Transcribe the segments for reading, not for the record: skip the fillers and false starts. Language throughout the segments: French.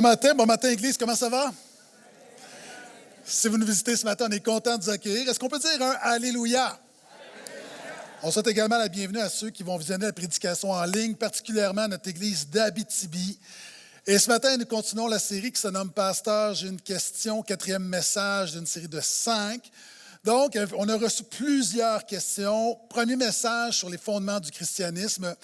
Bon matin Église, comment ça va? Si vous nous visitez ce matin, on est content de vous accueillir. Est-ce qu'on peut dire un Alléluia? On souhaite également la bienvenue à ceux qui vont visionner la prédication en ligne, particulièrement à notre Église d'Abitibi. Et ce matin, nous continuons la série qui se nomme Pasteur, j'ai une question, 4e message d'une série de 5. Donc, on a reçu plusieurs questions. Premier message sur les fondements du christianisme.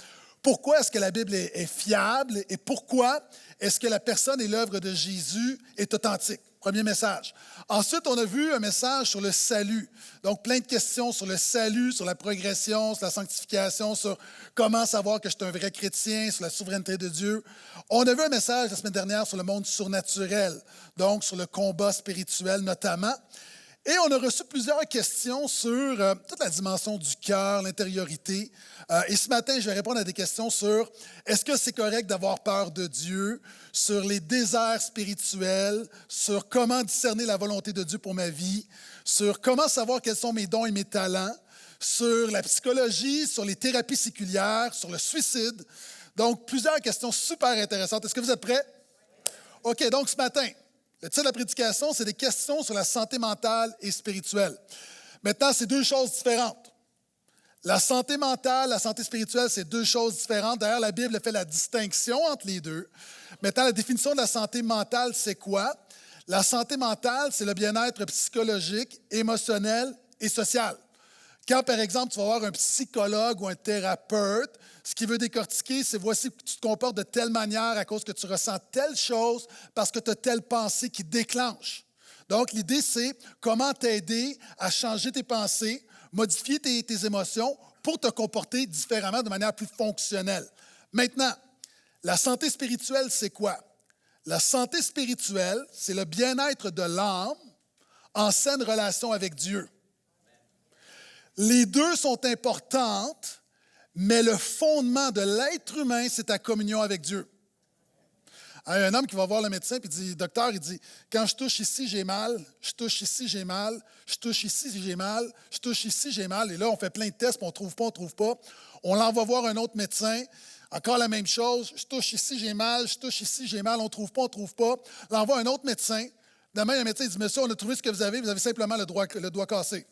Pourquoi est-ce que la Bible est fiable et pourquoi est-ce que la personne et l'œuvre de Jésus est authentique? Premier message. Ensuite, on a vu un message sur le salut. Donc, plein de questions sur le salut, sur la progression, sur la sanctification, sur comment savoir que je suis un vrai chrétien, sur la souveraineté de Dieu. On a vu un message la semaine dernière sur le monde surnaturel, donc sur le combat spirituel notamment. Et on a reçu plusieurs questions sur toute la dimension du cœur, l'intériorité. Et ce matin, je vais répondre à des questions sur est-ce que c'est correct d'avoir peur de Dieu, sur les déserts spirituels, sur comment discerner la volonté de Dieu pour ma vie, sur comment savoir quels sont mes dons et mes talents, sur la psychologie, sur les thérapies séculières, sur le suicide. Donc, plusieurs questions super intéressantes. Est-ce que vous êtes prêts? OK, donc ce matin, le titre de la prédication, c'est des questions sur la santé mentale et spirituelle. Maintenant, c'est deux choses différentes. La santé mentale, la santé spirituelle, c'est deux choses différentes. D'ailleurs, la Bible fait la distinction entre les deux. Maintenant, la définition de la santé mentale, c'est quoi? La santé mentale, c'est le bien-être psychologique, émotionnel et social. Quand, par exemple, tu vas voir un psychologue ou un thérapeute, ce qu'il veut décortiquer, c'est voici que tu te comportes de telle manière à cause que tu ressens telle chose parce que tu as telle pensée qui déclenche. Donc, l'idée, c'est comment t'aider à changer tes pensées, modifier tes émotions pour te comporter différemment de manière plus fonctionnelle. Maintenant, la santé spirituelle, c'est quoi? La santé spirituelle, c'est le bien-être de l'âme en saine relation avec Dieu. Les deux sont importantes, mais le fondement de l'être humain, c'est ta communion avec Dieu. Il y a un homme qui va voir le médecin et dit, docteur, il dit, quand je touche ici, j'ai mal, je touche ici, j'ai mal, je touche ici, j'ai mal, je touche ici, j'ai mal. Et là, on fait plein de tests, puis on ne trouve pas. On l'envoie voir un autre médecin, encore la même chose, je touche ici, j'ai mal, je touche ici, j'ai mal, on ne trouve pas. L'envoie un autre médecin. Demain, un médecin dit, monsieur, on a trouvé ce que vous avez simplement le doigt cassé.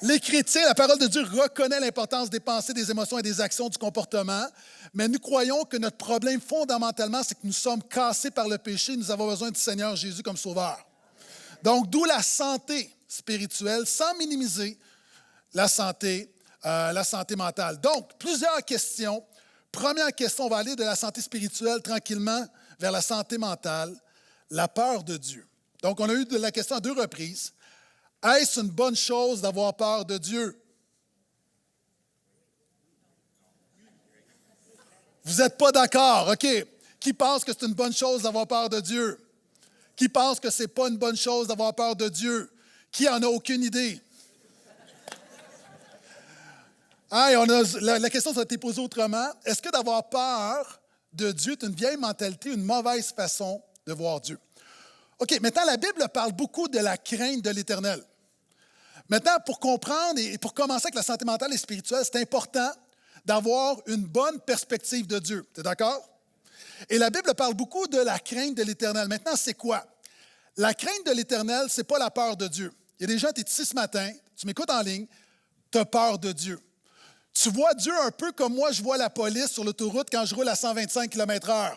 Les chrétiens, la parole de Dieu reconnaît l'importance des pensées, des émotions et des actions, du comportement, mais nous croyons que notre problème fondamentalement, c'est que nous sommes cassés par le péché, nous avons besoin du Seigneur Jésus comme sauveur. Donc, d'où la santé spirituelle, sans minimiser la santé mentale. Donc, plusieurs questions. Première question, on va aller de la santé spirituelle tranquillement vers la santé mentale, la peur de Dieu. Donc, on a eu de la question à 2 reprises. Est-ce une bonne chose d'avoir peur de Dieu? Vous n'êtes pas d'accord, OK. Qui pense que c'est une bonne chose d'avoir peur de Dieu? Qui pense que ce n'est pas une bonne chose d'avoir peur de Dieu? Qui en a aucune idée? La question a été posée autrement. Est-ce que d'avoir peur de Dieu est une vieille mentalité, une mauvaise façon de voir Dieu? OK, maintenant, la Bible parle beaucoup de la crainte de l'Éternel. Maintenant, pour comprendre et pour commencer avec la santé mentale et spirituelle, c'est important d'avoir une bonne perspective de Dieu. Tu es d'accord? Et la Bible parle beaucoup de la crainte de l'Éternel. Maintenant, c'est quoi? La crainte de l'Éternel, ce n'est pas la peur de Dieu. Il y a des gens, tu es ici ce matin, tu m'écoutes en ligne, tu as peur de Dieu. Tu vois Dieu un peu comme moi, je vois la police sur l'autoroute quand je roule à 125 km/h.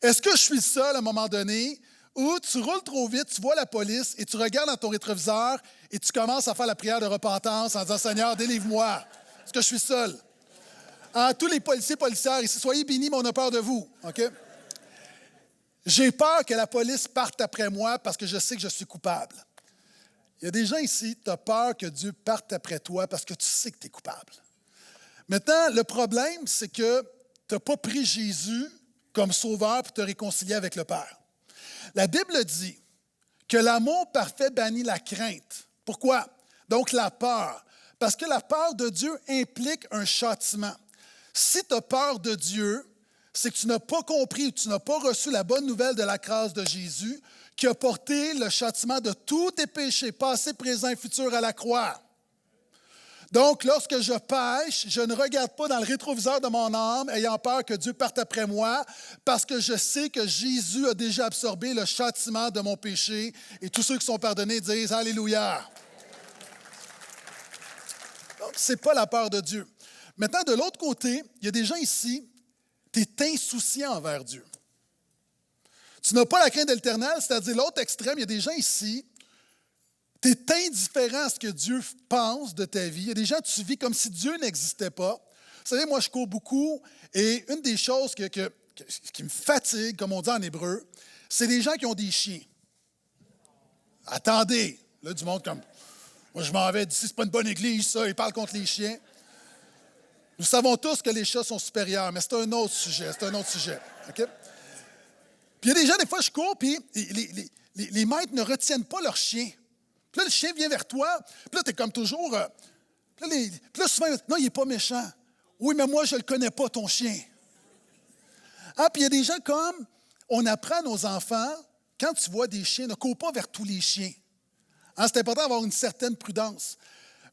Est-ce que je suis seul à un moment donné où tu roules trop vite, tu vois la police et tu regardes dans ton rétroviseur et tu commences à faire la prière de repentance en disant « Seigneur, délivre-moi. Est-ce que je suis seul? » Tous les policières ici, soyez bénis, mais on a peur de vous. OK? J'ai peur que la police parte après moi parce que je sais que je suis coupable. Il y a des gens ici, tu as peur que Dieu parte après toi parce que tu sais que tu es coupable. Maintenant, le problème, c'est que tu n'as pas pris Jésus comme sauveur pour te réconcilier avec le Père. La Bible dit que l'amour parfait bannit la crainte. Pourquoi? Donc la peur. Parce que la peur de Dieu implique un châtiment. Si tu as peur de Dieu, c'est que tu n'as pas compris ou tu n'as pas reçu la bonne nouvelle de la grâce de Jésus qui a porté le châtiment de tous tes péchés, passés, présents et futurs à la croix. Donc, lorsque je pêche, je ne regarde pas dans le rétroviseur de mon âme, ayant peur que Dieu parte après moi, parce que je sais que Jésus a déjà absorbé le châtiment de mon péché. Et tous ceux qui sont pardonnés disent Alléluia. Donc, ce n'est pas la peur de Dieu. Maintenant, de l'autre côté, il y a des gens ici, tu es insouciant envers Dieu. Tu n'as pas la crainte de l'Éternel, c'est-à-dire l'autre extrême, il y a des gens ici, tu es indifférent à ce que Dieu pense de ta vie. Il y a des gens, tu vis comme si Dieu n'existait pas. Vous savez, moi, je cours beaucoup et une des choses qui me fatigue, comme on dit en hébreu, c'est des gens qui ont des chiens. Attendez, là, du monde comme, moi, je m'en vais d'ici, c'est pas une bonne église, ça, ils parlent contre les chiens. Nous savons tous que les chats sont supérieurs, mais c'est un autre sujet, OK? Puis il y a des gens, des fois, je cours, puis les maîtres ne retiennent pas leur chien. Puis là, le chien vient vers toi, puis là, tu es comme toujours... puis là, souvent, non, il n'est pas méchant. Oui, mais moi, je ne le connais pas, ton chien. Ah, puis il y a des gens comme, on apprend à nos enfants, quand tu vois des chiens, ne cours pas vers tous les chiens. Hein, c'est important d'avoir une certaine prudence.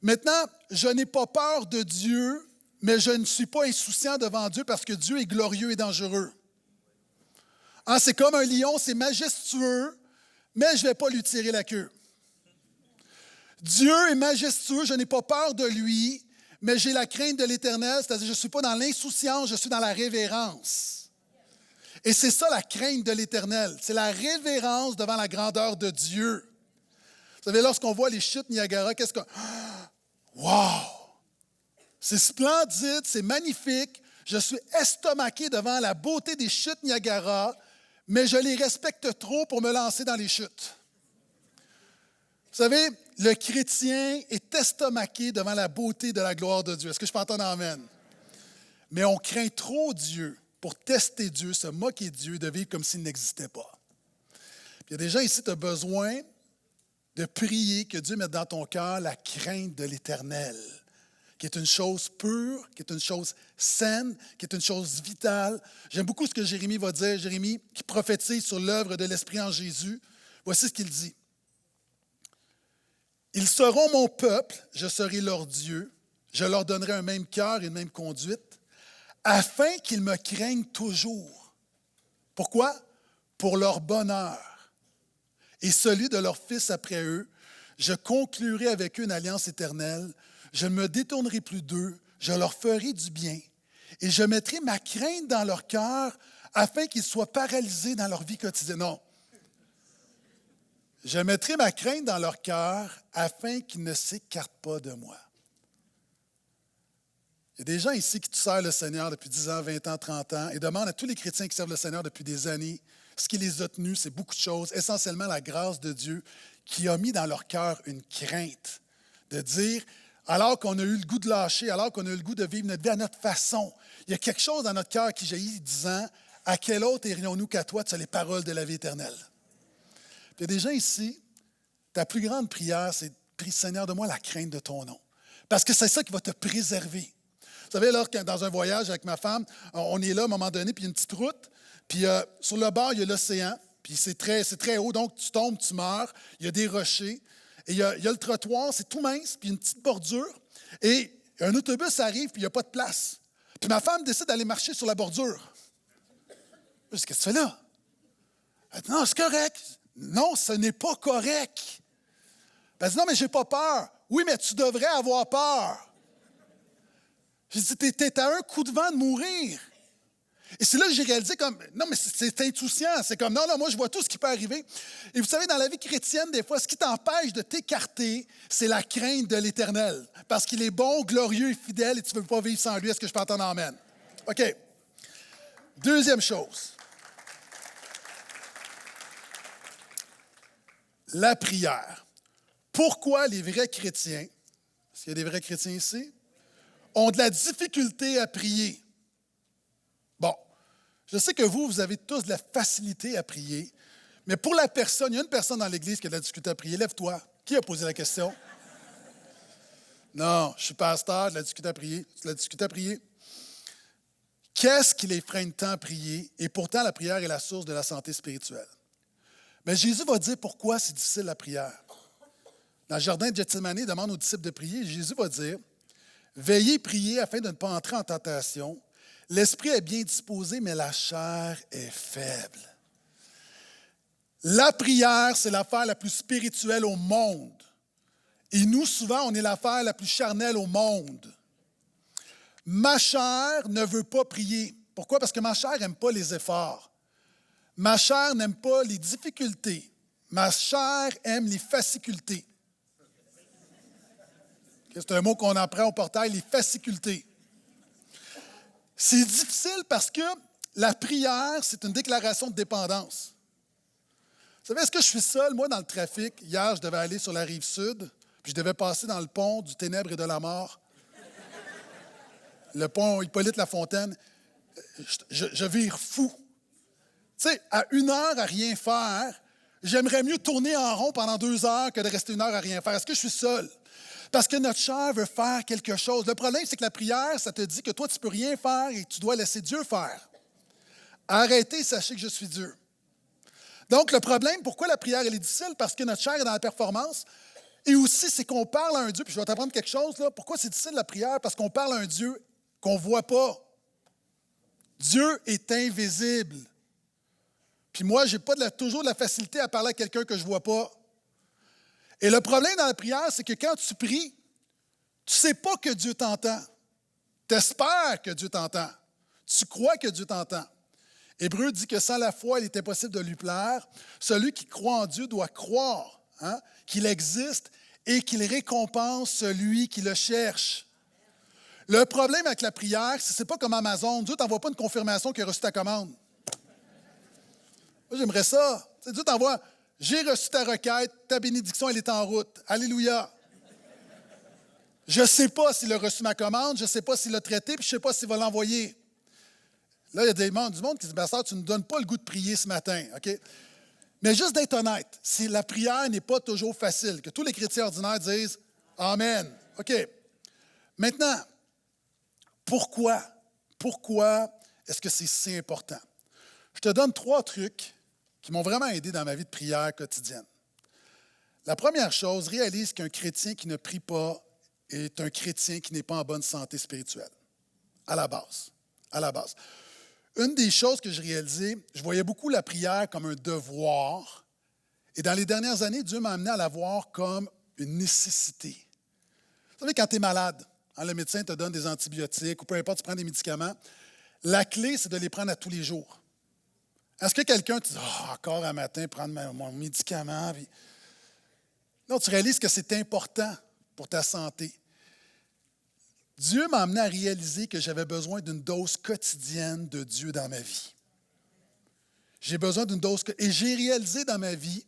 Maintenant, je n'ai pas peur de Dieu, mais je ne suis pas insouciant devant Dieu parce que Dieu est glorieux et dangereux. Hein, c'est comme un lion, c'est majestueux, mais je ne vais pas lui tirer la queue. Dieu est majestueux, je n'ai pas peur de lui, mais j'ai la crainte de l'Éternel, c'est-à-dire je ne suis pas dans l'insouciance, je suis dans la révérence. Et c'est ça la crainte de l'Éternel, c'est la révérence devant la grandeur de Dieu. Vous savez, lorsqu'on voit les chutes Niagara, qu'est-ce qu'on... Wow! C'est splendide, c'est magnifique. Je suis estomaqué devant la beauté des chutes Niagara, mais je les respecte trop pour me lancer dans les chutes. Vous savez, le chrétien est estomaqué devant la beauté de la gloire de Dieu. Est-ce que je peux entendre amen? Mais on craint trop Dieu pour tester Dieu, se moquer de Dieu, de vivre comme s'il n'existait pas. Puis il y a des gens ici, tu as besoin de prier que Dieu mette dans ton cœur la crainte de l'Éternel, qui est une chose pure, qui est une chose saine, qui est une chose vitale. J'aime beaucoup ce que Jérémie va dire. Jérémie, qui prophétise sur l'œuvre de l'Esprit en Jésus. Voici ce qu'il dit. Ils seront mon peuple, je serai leur Dieu, je leur donnerai un même cœur et une même conduite, afin qu'ils me craignent toujours. Pourquoi? Pour leur bonheur et celui de leurs fils après eux. Je conclurai avec eux une alliance éternelle, je ne me détournerai plus d'eux, je leur ferai du bien et je mettrai ma crainte dans leur cœur afin qu'ils soient paralysés dans leur vie quotidienne. Non. Je mettrai ma crainte dans leur cœur afin qu'ils ne s'écartent pas de moi. Il y a des gens ici qui servent le Seigneur depuis 10 ans, 20 ans, 30 ans et demandent à tous les chrétiens qui servent le Seigneur depuis des années, ce qui les a tenus, c'est beaucoup de choses, essentiellement la grâce de Dieu qui a mis dans leur cœur une crainte de dire, alors qu'on a eu le goût de lâcher, alors qu'on a eu le goût de vivre notre vie à notre façon, il y a quelque chose dans notre cœur qui jaillit disant, à quel autre irions-nous qu'à toi, tu as les paroles de la vie éternelle. Il y a des gens ici, ta plus grande prière, c'est prie Seigneur, donne-moi la crainte de ton nom. Parce que c'est ça qui va te préserver. Vous savez, là, dans un voyage avec ma femme, on est là à un moment donné, puis il y a une petite route, puis sur le bord, il y a l'océan, puis c'est très haut, donc tu tombes, tu meurs, il y a des rochers, et il y a le trottoir, c'est tout mince, puis une petite bordure, et un autobus arrive, puis il n'y a pas de place. Puis ma femme décide d'aller marcher sur la bordure. Je dis, qu'est-ce que tu fais là? Elle dit, non, c'est correct. Non, ce n'est pas correct. Elle dit, non, mais je n'ai pas peur. Oui, mais tu devrais avoir peur. J'ai dit, t'es à un coup de vent de mourir. Et c'est là que j'ai réalisé comme, non, mais c'est insouciant. C'est comme, non, moi, je vois tout ce qui peut arriver. Et vous savez, dans la vie chrétienne, des fois, ce qui t'empêche de t'écarter, c'est la crainte de l'Éternel. Parce qu'il est bon, glorieux et fidèle et tu ne veux pas vivre sans lui. Est-ce que je peux entendre amen? OK. Deuxième chose. La prière. Pourquoi les vrais chrétiens, est-ce qu'il y a des vrais chrétiens ici, ont de la difficulté à prier? Bon, je sais que vous avez tous de la facilité à prier, mais pour la personne, il y a une personne dans l'Église qui a de la difficulté à prier. Lève-toi. Qui a posé la question? Non, je suis pasteur, j'ai de la difficulté à prier. Tu as de la difficulté à prier? Qu'est-ce qui les freine tant à prier? Et pourtant, la prière est la source de la santé spirituelle. Mais Jésus va dire pourquoi c'est difficile la prière. Dans le jardin de Gethsémani, il demande aux disciples de prier. Jésus va dire, Veillez, priez afin de ne pas entrer en tentation. L'esprit est bien disposé, mais la chair est faible. La prière, c'est l'affaire la plus spirituelle au monde. Et nous, souvent, on est l'affaire la plus charnelle au monde. Ma chair ne veut pas prier. Pourquoi? Parce que ma chair n'aime pas les efforts. Ma chair n'aime pas les difficultés. Ma chair aime les facicultés. C'est un mot qu'on apprend au portail, les facicultés. C'est difficile parce que la prière, c'est une déclaration de dépendance. Vous savez, est-ce que je suis seul, moi, dans le trafic? Hier, je devais aller sur la rive sud, puis je devais passer dans le pont du ténèbre et de la mort. Le pont Hippolyte-Lafontaine. Je vire fou. Tu sais, à 1 heure à rien faire, j'aimerais mieux tourner en rond pendant 2 heures que de rester 1 heure à rien faire. Est-ce que je suis seul? Parce que notre chair veut faire quelque chose. Le problème, c'est que la prière, ça te dit que toi, tu ne peux rien faire et que tu dois laisser Dieu faire. Arrêtez, sachez que je suis Dieu. Donc, le problème, pourquoi la prière elle est difficile? Parce que notre chair est dans la performance. Et aussi, c'est qu'on parle à un Dieu. Puis je vais t'apprendre quelque chose, là. Pourquoi c'est difficile la prière? Parce qu'on parle à un Dieu qu'on ne voit pas. Dieu est invisible. Puis moi, je n'ai pas toujours de la facilité à parler à quelqu'un que je ne vois pas. Et le problème dans la prière, c'est que quand tu pries, tu ne sais pas que Dieu t'entend. Tu espères que Dieu t'entend. Tu crois que Dieu t'entend. Hébreu dit que sans la foi, il est impossible de lui plaire. Celui qui croit en Dieu doit croire qu'il existe et qu'il récompense celui qui le cherche. Le problème avec la prière, c'est que ce n'est pas comme Amazon. Dieu ne t'envoie pas une confirmation qu'il a reçu ta commande. Moi, j'aimerais ça. T'sais, Dieu t'envoie, j'ai reçu ta requête, ta bénédiction, elle est en route. Alléluia. Je ne sais pas s'il a reçu ma commande, je ne sais pas s'il l'a traité, puis je ne sais pas s'il va l'envoyer. Là, il y a du monde qui dit, pasteur, tu ne nous donnes pas le goût de prier ce matin. OK? Mais juste d'être honnête, si la prière n'est pas toujours facile, que tous les chrétiens ordinaires disent Amen. OK. Maintenant, pourquoi? Pourquoi est-ce que c'est si important? Je te donne 3 trucs qui m'ont vraiment aidé dans ma vie de prière quotidienne. La première chose, réalise qu'un chrétien qui ne prie pas est un chrétien qui n'est pas en bonne santé spirituelle. À la base. À la base. Une des choses que j'ai réalisées, je voyais beaucoup la prière comme un devoir. Et dans les dernières années, Dieu m'a amené à la voir comme une nécessité. Vous savez, quand tu es malade, le médecin te donne des antibiotiques ou peu importe, tu prends des médicaments, la clé, c'est de les prendre à tous les jours. Est-ce que quelqu'un te dit encore un matin, prendre mon médicament? Puis... Non, tu réalises que c'est important pour ta santé. Dieu m'a amené à réaliser que j'avais besoin d'une dose quotidienne de Dieu dans ma vie. J'ai besoin d'une dose... Et j'ai réalisé dans ma vie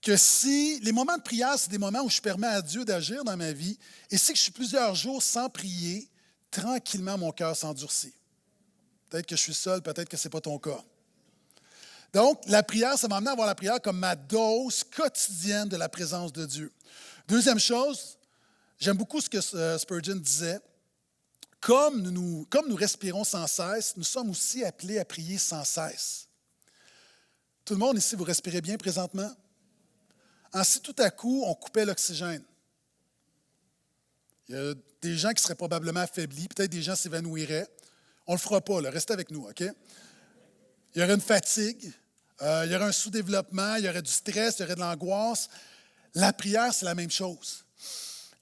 que si... Les moments de prière, c'est des moments où je permets à Dieu d'agir dans ma vie. Et si je suis plusieurs jours sans prier, tranquillement, mon cœur s'endurcit. Peut-être que je suis seul, peut-être que ce n'est pas ton cas. Donc, la prière, ça m'a amené à voir la prière comme ma dose quotidienne de la présence de Dieu. Deuxième chose, j'aime beaucoup ce que Spurgeon disait. Comme nous respirons sans cesse, nous sommes aussi appelés à prier sans cesse. Tout le monde ici, vous respirez bien présentement? Si tout à coup, on coupait l'oxygène, il y a des gens qui seraient probablement affaiblis, peut-être des gens s'évanouiraient. On ne le fera pas, là. Restez avec nous, OK? Il y aurait une fatigue, il y aurait un sous-développement, il y aurait du stress, il y aurait de l'angoisse. La prière, c'est la même chose.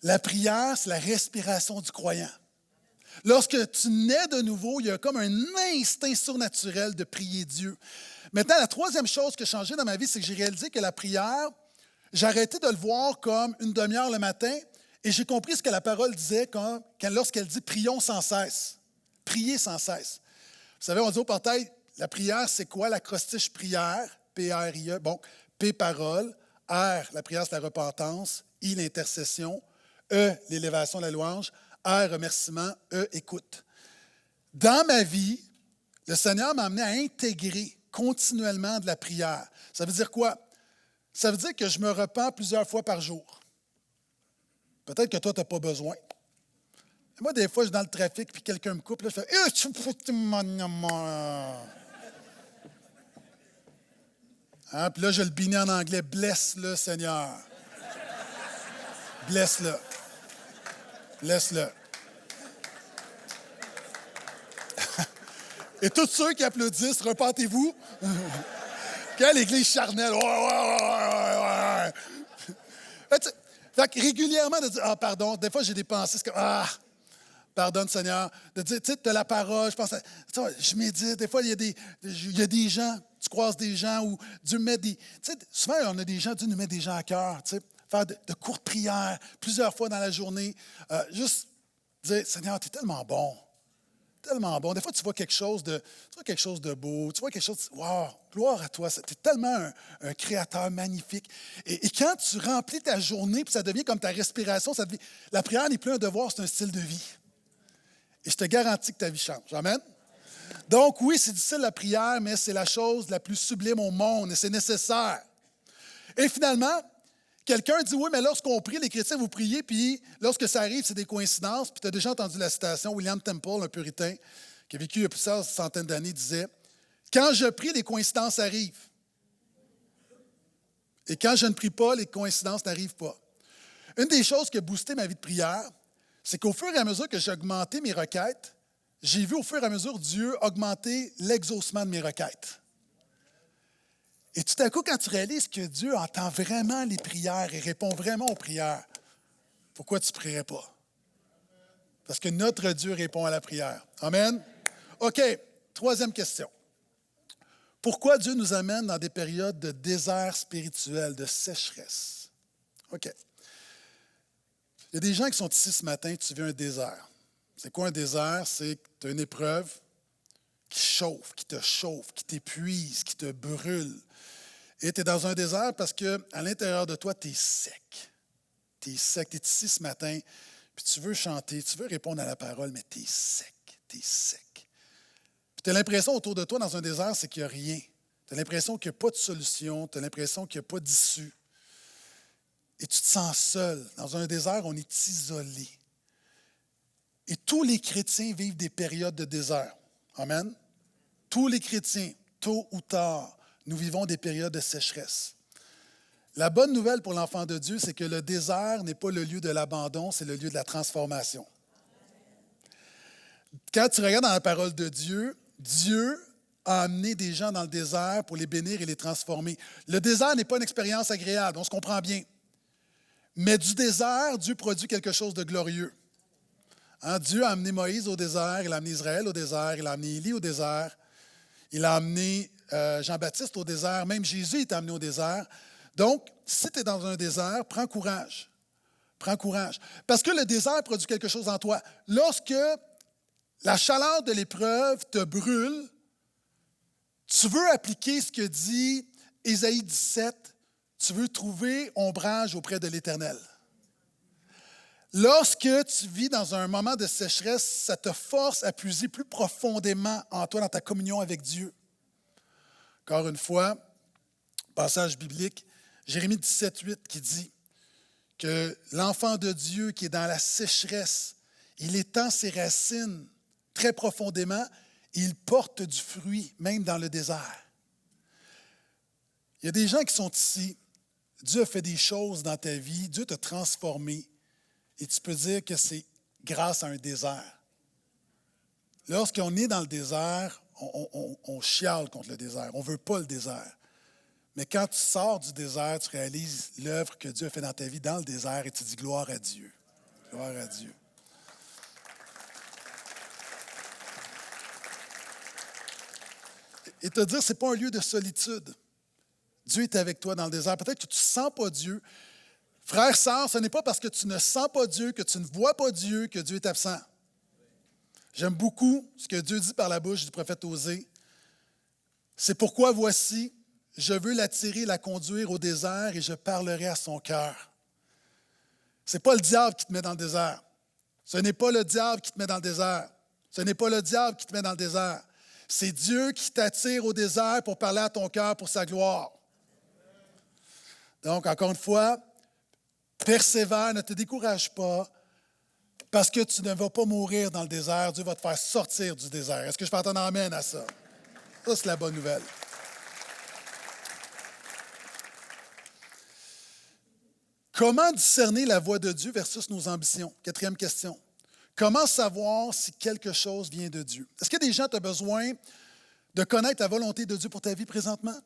La prière, c'est la respiration du croyant. Lorsque tu nais de nouveau, il y a comme un instinct surnaturel de prier Dieu. Maintenant, la troisième chose qui a changé dans ma vie, c'est que j'ai réalisé que la prière, j'ai arrêté de le voir comme une demi-heure le matin et j'ai compris ce que la parole disait lorsqu'elle dit « prions sans cesse ». Priez sans cesse. Vous savez, on dit au portail, la prière, c'est quoi? L'acrostiche prière, P-R-I-E, bon, P, parole, R, la prière, c'est la repentance, I, l'intercession, E, l'élévation, la louange, R, remerciement, E, écoute. Dans ma vie, le Seigneur m'a amené à intégrer continuellement de la prière. Ça veut dire quoi? Ça veut dire que je me repens plusieurs fois par jour. Peut-être que toi, tu n'as pas besoin. Moi, des fois, je suis dans le trafic puis quelqu'un me coupe, là, je fais puis là, je le bénis en anglais. Blesse-le, Seigneur. Blesse-le. Blesse-le. Et tous ceux qui applaudissent, repentez-vous. Quelle église charnelle. Ouais, ouais, ouais, ouais, ouais. Fait que régulièrement, de dire, ah, pardon, des fois j'ai des pensées, c'est comme, ah, pardonne Seigneur. De dire, tu sais, tu as la parole, je pense, je médite, des fois il y a des gens, tu croises des gens où Dieu met des, tu sais, souvent on a des gens, Dieu nous met des gens à cœur, tu sais, faire de courtes prières, plusieurs fois dans la journée, juste dire, Seigneur, tu es tellement bon. Tellement bon. Des fois, tu vois quelque chose de beau, tu vois quelque chose, wow, gloire à toi. Tu es tellement un créateur magnifique. Et quand tu remplis ta journée, puis ça devient comme ta respiration, la prière n'est plus un devoir, c'est un style de vie. Et je te garantis que ta vie change. Amen? Donc, oui, c'est difficile la prière, mais c'est la chose la plus sublime au monde et c'est nécessaire. Et finalement, quelqu'un dit, oui, mais lorsqu'on prie, les chrétiens, vous priez, puis lorsque ça arrive, c'est des coïncidences. Puis tu as déjà entendu la citation, William Temple, un puritain, qui a vécu il y a plusieurs centaines d'années, disait, « Quand je prie, les coïncidences arrivent. Et quand je ne prie pas, les coïncidences n'arrivent pas. » Une des choses qui a boosté ma vie de prière, c'est qu'au fur et à mesure que j'ai augmenté mes requêtes, j'ai vu au fur et à mesure Dieu augmenter l'exaucement de mes requêtes. Et tout à coup, quand tu réalises que Dieu entend vraiment les prières et répond vraiment aux prières, pourquoi tu ne prierais pas? Parce que notre Dieu répond à la prière. Amen? OK, troisième question. Pourquoi Dieu nous amène dans des périodes de désert spirituel, de sécheresse? OK. Il y a des gens qui sont ici ce matin, tu vis un désert. C'est quoi un désert? C'est que tu as une épreuve qui te chauffe, qui t'épuise, qui te brûle. Et tu es dans un désert parce qu'à l'intérieur de toi, tu es sec. Tu es sec. Tu es ici ce matin, puis tu veux chanter, tu veux répondre à la parole, mais tu es sec. Tu es sec. Puis tu as l'impression autour de toi, dans un désert, c'est qu'il n'y a rien. Tu as l'impression qu'il n'y a pas de solution. Tu as l'impression qu'il n'y a pas d'issue. Et tu te sens seul. Dans un désert, on est isolé. Et tous les chrétiens vivent des périodes de désert. Amen. Tous les chrétiens, tôt ou tard, nous vivons des périodes de sécheresse. La bonne nouvelle pour l'enfant de Dieu, c'est que le désert n'est pas le lieu de l'abandon, c'est le lieu de la transformation. Quand tu regardes dans la parole de Dieu, Dieu a amené des gens dans le désert pour les bénir et les transformer. Le désert n'est pas une expérience agréable, on se comprend bien. Mais du désert, Dieu produit quelque chose de glorieux. Hein, Dieu a amené Moïse au désert, il a amené Israël au désert, il a amené Élie au désert, il a amené Jean-Baptiste au désert, même Jésus est amené au désert. Donc, si tu es dans un désert, prends courage. Prends courage. Parce que le désert produit quelque chose en toi. Lorsque la chaleur de l'épreuve te brûle, tu veux appliquer ce que dit Ésaïe 17, tu veux trouver ombrage auprès de l'Éternel. Lorsque tu vis dans un moment de sécheresse, ça te force à puiser plus profondément en toi, dans ta communion avec Dieu. Encore une fois, passage biblique, Jérémie 17, 8 qui dit que l'enfant de Dieu qui est dans la sécheresse, il étend ses racines très profondément et il porte du fruit, même dans le désert. Il y a des gens qui sont ici, Dieu a fait des choses dans ta vie, Dieu t'a transformé et tu peux dire que c'est grâce à un désert. Lorsqu'on est dans le désert, on chiale contre le désert, on ne veut pas le désert. Mais quand tu sors du désert, tu réalises l'œuvre que Dieu a fait dans ta vie dans le désert et tu dis gloire à Dieu. Gloire à Dieu. Et te dire, ce n'est pas un lieu de solitude. Dieu est avec toi dans le désert. Peut-être que tu ne sens pas Dieu. Frère, sœur, ce n'est pas parce que tu ne sens pas Dieu, que tu ne vois pas Dieu, que Dieu est absent. J'aime beaucoup ce que Dieu dit par la bouche du prophète Osée. C'est pourquoi voici, je veux l'attirer, la conduire au désert et je parlerai à son cœur. Ce n'est pas le diable qui te met dans le désert. Ce n'est pas le diable qui te met dans le désert. Ce n'est pas le diable qui te met dans le désert. C'est Dieu qui t'attire au désert pour parler à ton cœur pour sa gloire. Donc, encore une fois, persévère, ne te décourage pas, parce que tu ne vas pas mourir dans le désert. Dieu va te faire sortir du désert. Est-ce que je peux entendre amène à ça? Ça, c'est la bonne nouvelle. Comment discerner la voix de Dieu versus nos ambitions? Quatrième question. Comment savoir si quelque chose vient de Dieu? Est-ce que des gens ont besoin de connaître la volonté de Dieu pour ta vie présentement?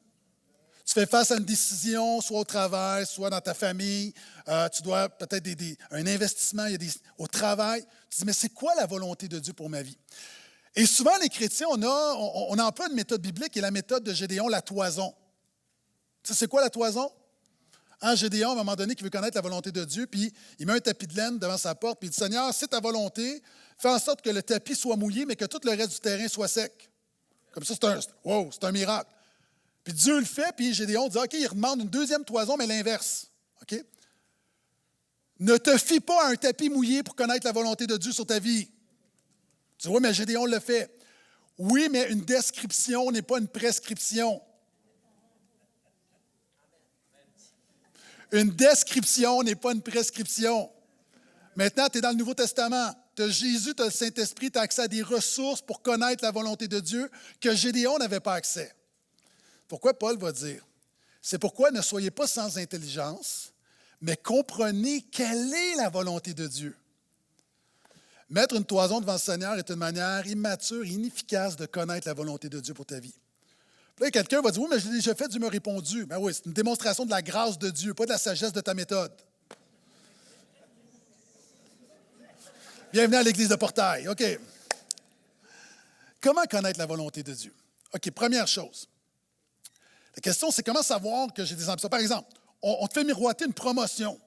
Tu fais face à une décision, soit au travail, soit dans ta famille. Tu dois peut-être un investissement au travail. Tu te dis, mais c'est quoi la volonté de Dieu pour ma vie? Et souvent, les chrétiens, on emploie une méthode biblique qui est la méthode de Gédéon, la toison. Tu sais, c'est quoi la toison? Gédéon, à un moment donné, qui veut connaître la volonté de Dieu, puis il met un tapis de laine devant sa porte, puis il dit, Seigneur, c'est ta volonté, fais en sorte que le tapis soit mouillé, mais que tout le reste du terrain soit sec. Comme ça, c'est un miracle. Puis Dieu le fait, puis Gédéon dit, OK, il demande une deuxième toison, mais l'inverse. OK? Ne te fie pas à un tapis mouillé pour connaître la volonté de Dieu sur ta vie. Tu dis, oui, mais Gédéon le fait. Oui, mais une description n'est pas une prescription. Une description n'est pas une prescription. Maintenant, tu es dans le Nouveau Testament. Tu as Jésus, tu as le Saint-Esprit, tu as accès à des ressources pour connaître la volonté de Dieu que Gédéon n'avait pas accès. Pourquoi Paul va dire? C'est pourquoi ne soyez pas sans intelligence, mais comprenez quelle est la volonté de Dieu. Mettre une toison devant le Seigneur est une manière immature et inefficace de connaître la volonté de Dieu pour ta vie. Puis là, quelqu'un va dire, oui, mais je l'ai déjà fait, Dieu m'a répondu. Ben oui, c'est une démonstration de la grâce de Dieu, pas de la sagesse de ta méthode. Bienvenue à l'Église de Portail. OK. Comment connaître la volonté de Dieu? OK, première chose. La question, c'est comment savoir que j'ai des ambitions. Par exemple, on te fait miroiter une promotion.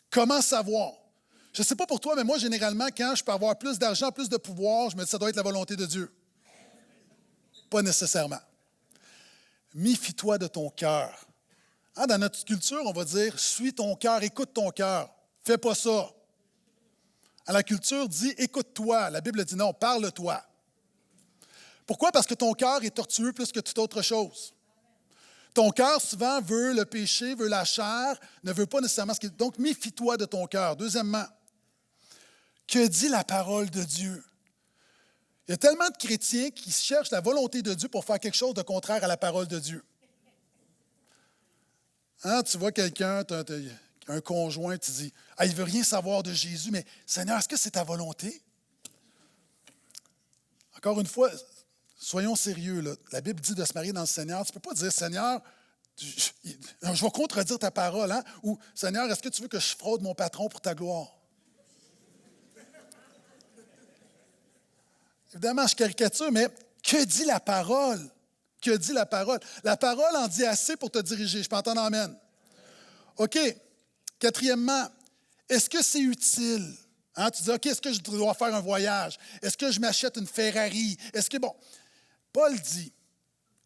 Comment savoir? Je ne sais pas pour toi, mais moi, généralement, quand je peux avoir plus d'argent, plus de pouvoir, je me dis, ça doit être la volonté de Dieu. Pas nécessairement. Méfie-toi de ton cœur. Dans notre culture, on va dire, suis ton cœur, écoute ton cœur. Fais pas ça. La culture dit, écoute-toi. La Bible dit non, parle-toi. Pourquoi? Parce que ton cœur est tortueux plus que toute autre chose. Ton cœur, souvent, veut le péché, veut la chair, ne veut pas nécessairement ce qu'il... Donc, méfie-toi de ton cœur. Deuxièmement, que dit la parole de Dieu? Il y a tellement de chrétiens qui cherchent la volonté de Dieu pour faire quelque chose de contraire à la parole de Dieu. Tu vois quelqu'un, tu as un conjoint, tu dis, il ne veut rien savoir de Jésus, mais Seigneur, est-ce que c'est ta volonté? Encore une fois, soyons sérieux, là. La Bible dit de se marier dans le Seigneur. Tu ne peux pas dire, Seigneur, je vais contredire ta parole, ou Seigneur, est-ce que tu veux que je fraude mon patron pour ta gloire? Évidemment, je caricature, mais que dit la parole? Que dit la parole? La parole en dit assez pour te diriger. Je peux entendre amen. OK. Quatrièmement, est-ce que c'est utile? Tu dis, OK, est-ce que je dois faire un voyage? Est-ce que je m'achète une Ferrari? Paul dit,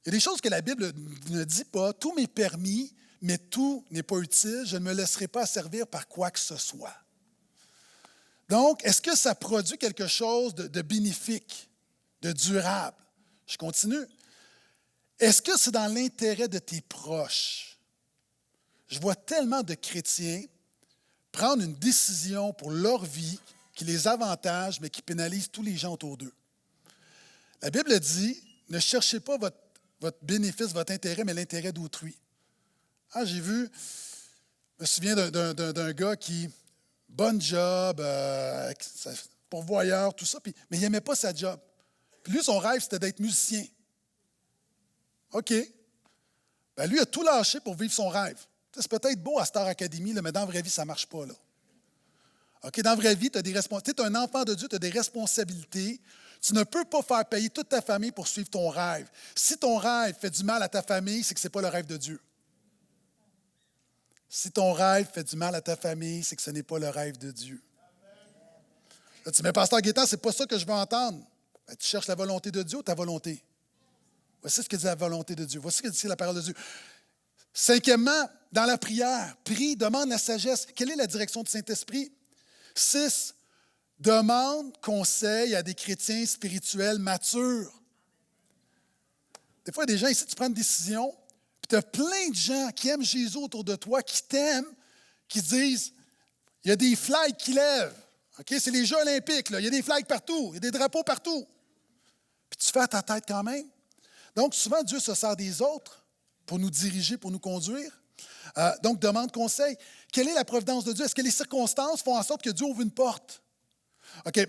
il y a des choses que la Bible ne dit pas. Tout m'est permis, mais tout n'est pas utile. Je ne me laisserai pas servir par quoi que ce soit. Donc, est-ce que ça produit quelque chose de bénéfique, de durable? Je continue. Est-ce que c'est dans l'intérêt de tes proches? Je vois tellement de chrétiens prendre une décision pour leur vie qui les avantage, mais qui pénalise tous les gens autour d'eux. La Bible dit, ne cherchez pas votre bénéfice, votre intérêt, mais l'intérêt d'autrui. Je me souviens d'un gars qui... Bon job, pourvoyeur, tout ça, mais il n'aimait pas sa job. Puis lui, son rêve, c'était d'être musicien. OK. Lui, il a tout lâché pour vivre son rêve. C'est peut-être beau à Star Academy, mais dans la vraie vie, ça ne marche pas. Là. OK, dans la vraie vie, tu as des responsabilités. Tu es un enfant de Dieu, tu as des responsabilités. Tu ne peux pas faire payer toute ta famille pour suivre ton rêve. Si ton rêve fait du mal à ta famille, c'est que ce n'est pas le rêve de Dieu. Si ton rêve fait du mal à ta famille, c'est que ce n'est pas le rêve de Dieu. Là, tu dis, mais Pasteur Gaétan, ce n'est pas ça que je veux entendre. Tu cherches la volonté de Dieu ou ta volonté? Voici ce que dit la volonté de Dieu. Voici ce que dit la parole de Dieu. Cinquièmement, dans la prière, prie, demande la sagesse. Quelle est la direction du Saint-Esprit? 6, demande conseil à des chrétiens spirituels matures. Des fois, il y a des gens ici, tu prends une décision, tu as plein de gens qui aiment Jésus autour de toi, qui t'aiment, qui disent, il y a des flags qui lèvent. OK? C'est les Jeux olympiques. Là. Il y a des flags partout. Il y a des drapeaux partout. Puis tu fais à ta tête quand même. Donc, souvent, Dieu se sert des autres pour nous diriger, pour nous conduire. Donc, demande conseil. Quelle est la providence de Dieu? Est-ce que les circonstances font en sorte que Dieu ouvre une porte? OK.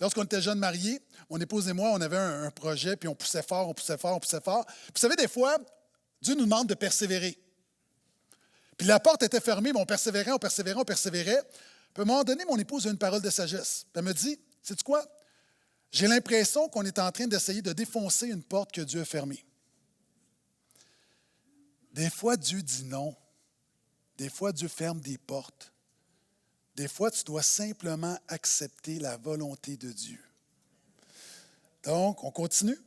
lorsqu'on était jeunes mariés, mon épouse et moi, on avait un projet, puis on poussait fort, on poussait fort, on poussait fort. Puis vous savez, des fois, Dieu nous demande de persévérer. Puis la porte était fermée, mais on persévérait, on persévérait, on persévérait. Puis à un moment donné, mon épouse a une parole de sagesse. Puis elle me dit, sais-tu quoi? J'ai l'impression qu'on est en train d'essayer de défoncer une porte que Dieu a fermée. Des fois, Dieu dit non. Des fois, Dieu ferme des portes. Des fois, tu dois simplement accepter la volonté de Dieu. Donc, on continue.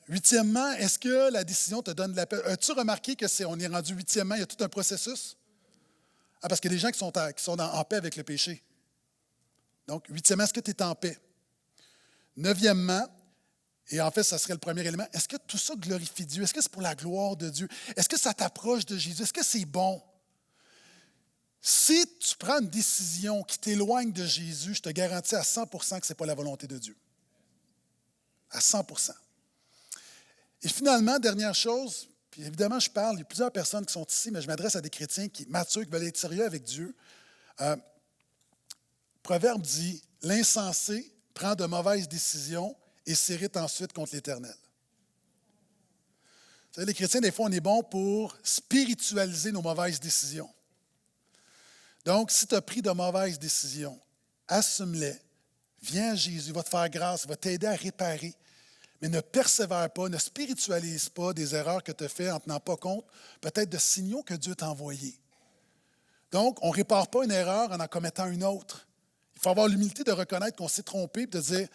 Huitièmement, est-ce que la décision te donne de la paix? As-tu remarqué qu'on est rendu huitièmement, il y a tout un processus? Parce qu'il y a des gens qui sont en paix avec le péché. Donc, huitièmement, est-ce que tu es en paix? Neuvièmement, et en fait, ça serait le premier élément, est-ce que tout ça glorifie Dieu? Est-ce que c'est pour la gloire de Dieu? Est-ce que ça t'approche de Jésus? Est-ce que c'est bon? Si tu prends une décision qui t'éloigne de Jésus, je te garantis à 100 % que ce n'est pas la volonté de Dieu. À 100 %. Et finalement, dernière chose, puis évidemment, il y a plusieurs personnes qui sont ici, mais je m'adresse à des chrétiens matures, qui veulent être sérieux avec Dieu. Proverbe dit, l'insensé prend de mauvaises décisions et s'irrite ensuite contre l'Éternel. Vous savez, les chrétiens, des fois, on est bon pour spiritualiser nos mauvaises décisions. Donc, si tu as pris de mauvaises décisions, assume-les, viens à Jésus, il va te faire grâce, il va t'aider à réparer, mais ne persévère pas, ne spiritualise pas des erreurs que tu as faites en ne tenant pas compte peut-être de signaux que Dieu t'a envoyés. Donc, on ne répare pas une erreur en commettant une autre. Il faut avoir l'humilité de reconnaître qu'on s'est trompé et de dire,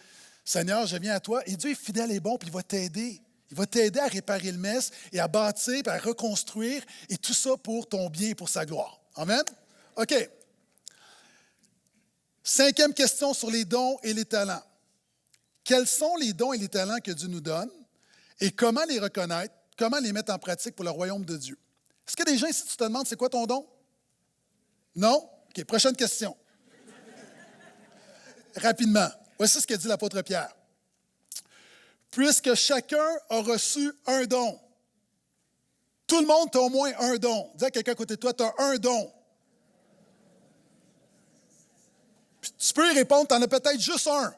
Seigneur, je viens à toi. Et Dieu est fidèle et bon, puis il va t'aider. Il va t'aider à réparer le mess et à bâtir, puis à reconstruire, et tout ça pour ton bien et pour sa gloire. Amen? OK. Cinquième question sur les dons et les talents. Quels sont les dons et les talents que Dieu nous donne et comment les reconnaître, comment les mettre en pratique pour le royaume de Dieu? Est-ce que des gens ici, tu te demandes c'est quoi ton don? Non? OK, prochaine question. Rapidement. Voici ce que dit l'apôtre Pierre. Puisque chacun a reçu un don. Tout le monde a au moins un don. Dis à quelqu'un à côté de toi, tu as un don. Puis tu peux y répondre, tu en as peut-être juste un.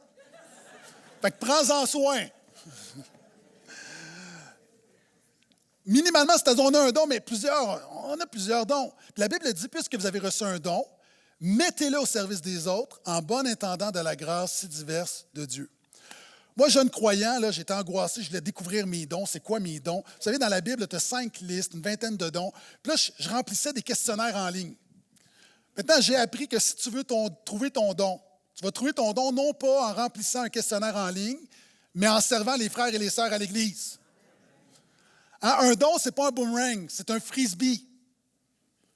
Fait que prends-en soin. Minimalement, c'est-à-dire on a un don, mais on a plusieurs dons. Puis la Bible dit, puisque vous avez reçu un don, mettez-le au service des autres en bon intendant de la grâce si diverse de Dieu. Moi, jeune croyant, là, j'étais angoissé, je voulais découvrir mes dons. C'est quoi mes dons? Vous savez, dans la Bible, tu as 5 listes, une vingtaine de dons. Puis là, je remplissais des questionnaires en ligne. Maintenant, j'ai appris que si tu veux trouver ton don, tu vas trouver ton don non pas en remplissant un questionnaire en ligne, mais en servant les frères et les sœurs à l'Église. Hein? Un don, ce n'est pas un boomerang, c'est un frisbee.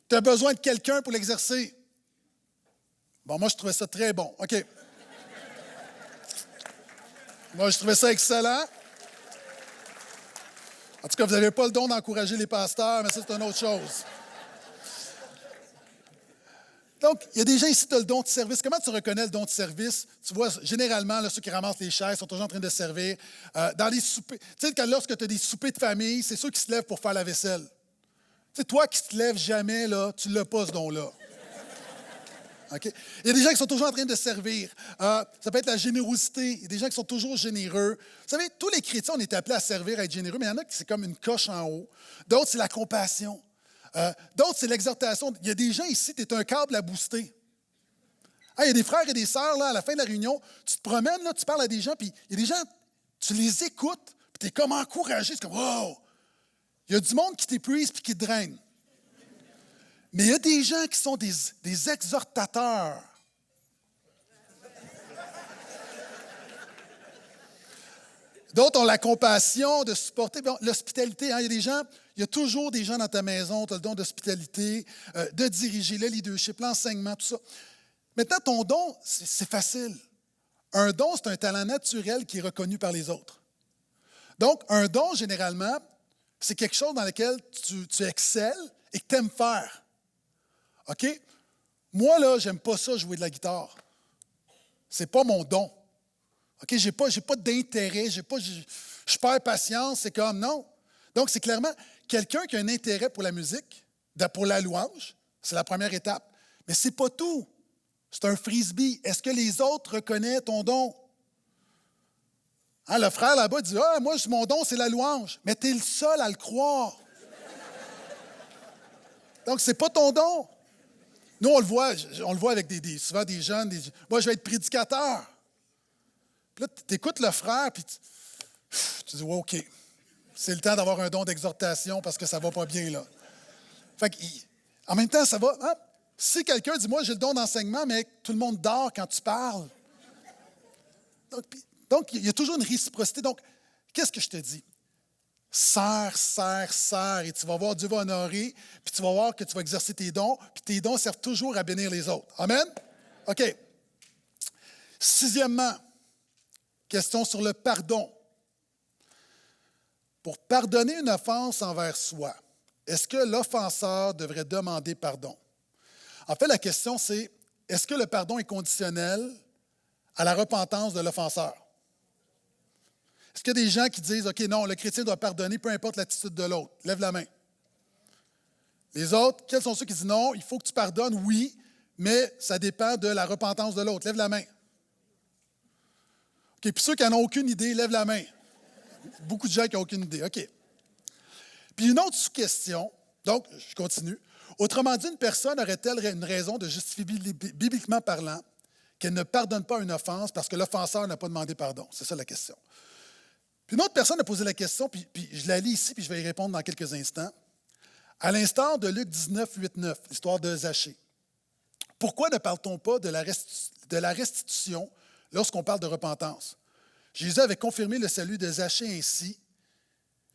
Tu as besoin de quelqu'un pour l'exercer. Bon, moi, je trouvais ça très bon. OK. Moi, je trouvais ça excellent. En tout cas, vous n'avez pas le don d'encourager les pasteurs, mais ça, c'est une autre chose. Donc, il y a des gens ici qui ont le don de service. Comment tu reconnais le don de service? Tu vois, généralement, là, ceux qui ramassent les chaises sont toujours en train de servir. Dans les soupers, tu sais, lorsque tu as des soupers de famille, c'est ceux qui se lèvent pour faire la vaisselle. Tu sais, toi qui ne te lèves jamais, là, tu ne l'as pas, ce don-là. Okay? Il y a des gens qui sont toujours en train de servir. Ça peut être la générosité. Il y a des gens qui sont toujours généreux. Vous savez, tous les chrétiens, on est appelés à servir, à être généreux, mais il y en a qui c'est comme une coche en haut. D'autres, c'est la compassion. D'autres, c'est l'exhortation. Il y a des gens ici, tu es un câble à booster. Il y a des frères et des sœurs, là, à la fin de la réunion, tu te promènes, là, tu parles à des gens, puis il y a des gens, tu les écoutes, puis tu es comme encouragé. C'est comme, wow! Il y a du monde qui t'épuise puis qui te draine. Mais il y a des gens qui sont des exhortateurs. D'autres ont la compassion de supporter. Bon, l'hospitalité, hein, il y a toujours des gens dans ta maison, tu as le don d'hospitalité, de diriger, le leadership, l'enseignement, tout ça. Maintenant, ton don, c'est facile. Un don, c'est un talent naturel qui est reconnu par les autres. Donc, un don, généralement, c'est quelque chose dans lequel tu excelles et que tu aimes faire. OK? Moi, là, j'aime pas ça, jouer de la guitare. C'est pas mon don. OK? J'ai pas d'intérêt, je perds patience, c'est comme non. Donc, c'est clairement quelqu'un qui a un intérêt pour la musique, pour la louange, c'est la première étape. Mais c'est pas tout. C'est un frisbee. Est-ce que les autres reconnaissent ton don? Hein, le frère là-bas dit, « Ah, moi, mon don, c'est la louange. » Mais tu es le seul à le croire. Donc, ce n'est pas ton don. Nous, on le voit avec souvent des jeunes. Moi, je vais être prédicateur. Puis là, tu écoutes le frère, puis tu dis, ouais, OK, c'est le temps d'avoir un don d'exhortation parce que ça ne va pas bien, là. Fait que, en même temps, ça va. Hein? Si quelqu'un dit, moi, j'ai le don d'enseignement, mais tout le monde dort quand tu parles. Donc, il y a toujours une réciprocité. Donc, qu'est-ce que je te dis? Sers, et tu vas voir, Dieu va honorer, puis tu vas voir que tu vas exercer tes dons, puis tes dons servent toujours à bénir les autres. Amen? OK. Sixièmement, question sur le pardon. Pour pardonner une offense envers soi, est-ce que l'offenseur devrait demander pardon? En fait, la question, c'est, est-ce que le pardon est conditionnel à la repentance de l'offenseur? Est-ce qu'il y a des gens qui disent, OK, non, le chrétien doit pardonner, peu importe l'attitude de l'autre? Lève la main. Les autres, quels sont ceux qui disent, non, il faut que tu pardonnes, oui, mais ça dépend de la repentance de l'autre? Lève la main. OK, puis ceux qui n'en ont aucune idée, lève la main. Beaucoup de gens qui n'ont aucune idée. OK. Puis une autre sous-question, donc, je continue. Autrement dit, une personne aurait-elle une raison de justifier bibliquement parlant qu'elle ne pardonne pas une offense parce que l'offenseur n'a pas demandé pardon? C'est ça la question. Puis une autre personne a posé la question, puis je la lis ici, puis je vais y répondre dans quelques instants. À l'instar de Luc 19, 8, 9, l'histoire de Zachée. Pourquoi ne parle-t-on pas de la restitution lorsqu'on parle de repentance? Jésus avait confirmé le salut de Zachée ainsi.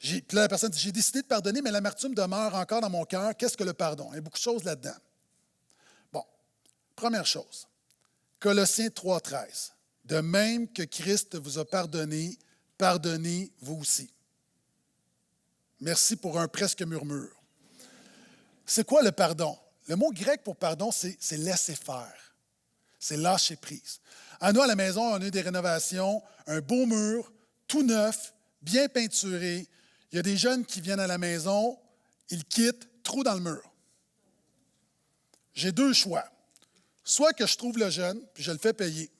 Puis là, la personne dit, « J'ai décidé de pardonner, mais l'amertume demeure encore dans mon cœur. Qu'est-ce que le pardon? » Il y a beaucoup de choses là-dedans. Bon, première chose, Colossiens 3, 13. « De même que Christ vous a pardonné, pardonnez vous aussi. » Merci pour un presque murmure. C'est quoi le pardon? Le mot grec pour pardon, c'est laisser faire. C'est lâcher prise. À nous, à la maison, on a eu des rénovations, un beau mur, tout neuf, bien peinturé. Il y a des jeunes qui viennent à la maison, ils quittent, trou dans le mur. J'ai deux choix. Soit que je trouve le jeune, puis je le fais payer.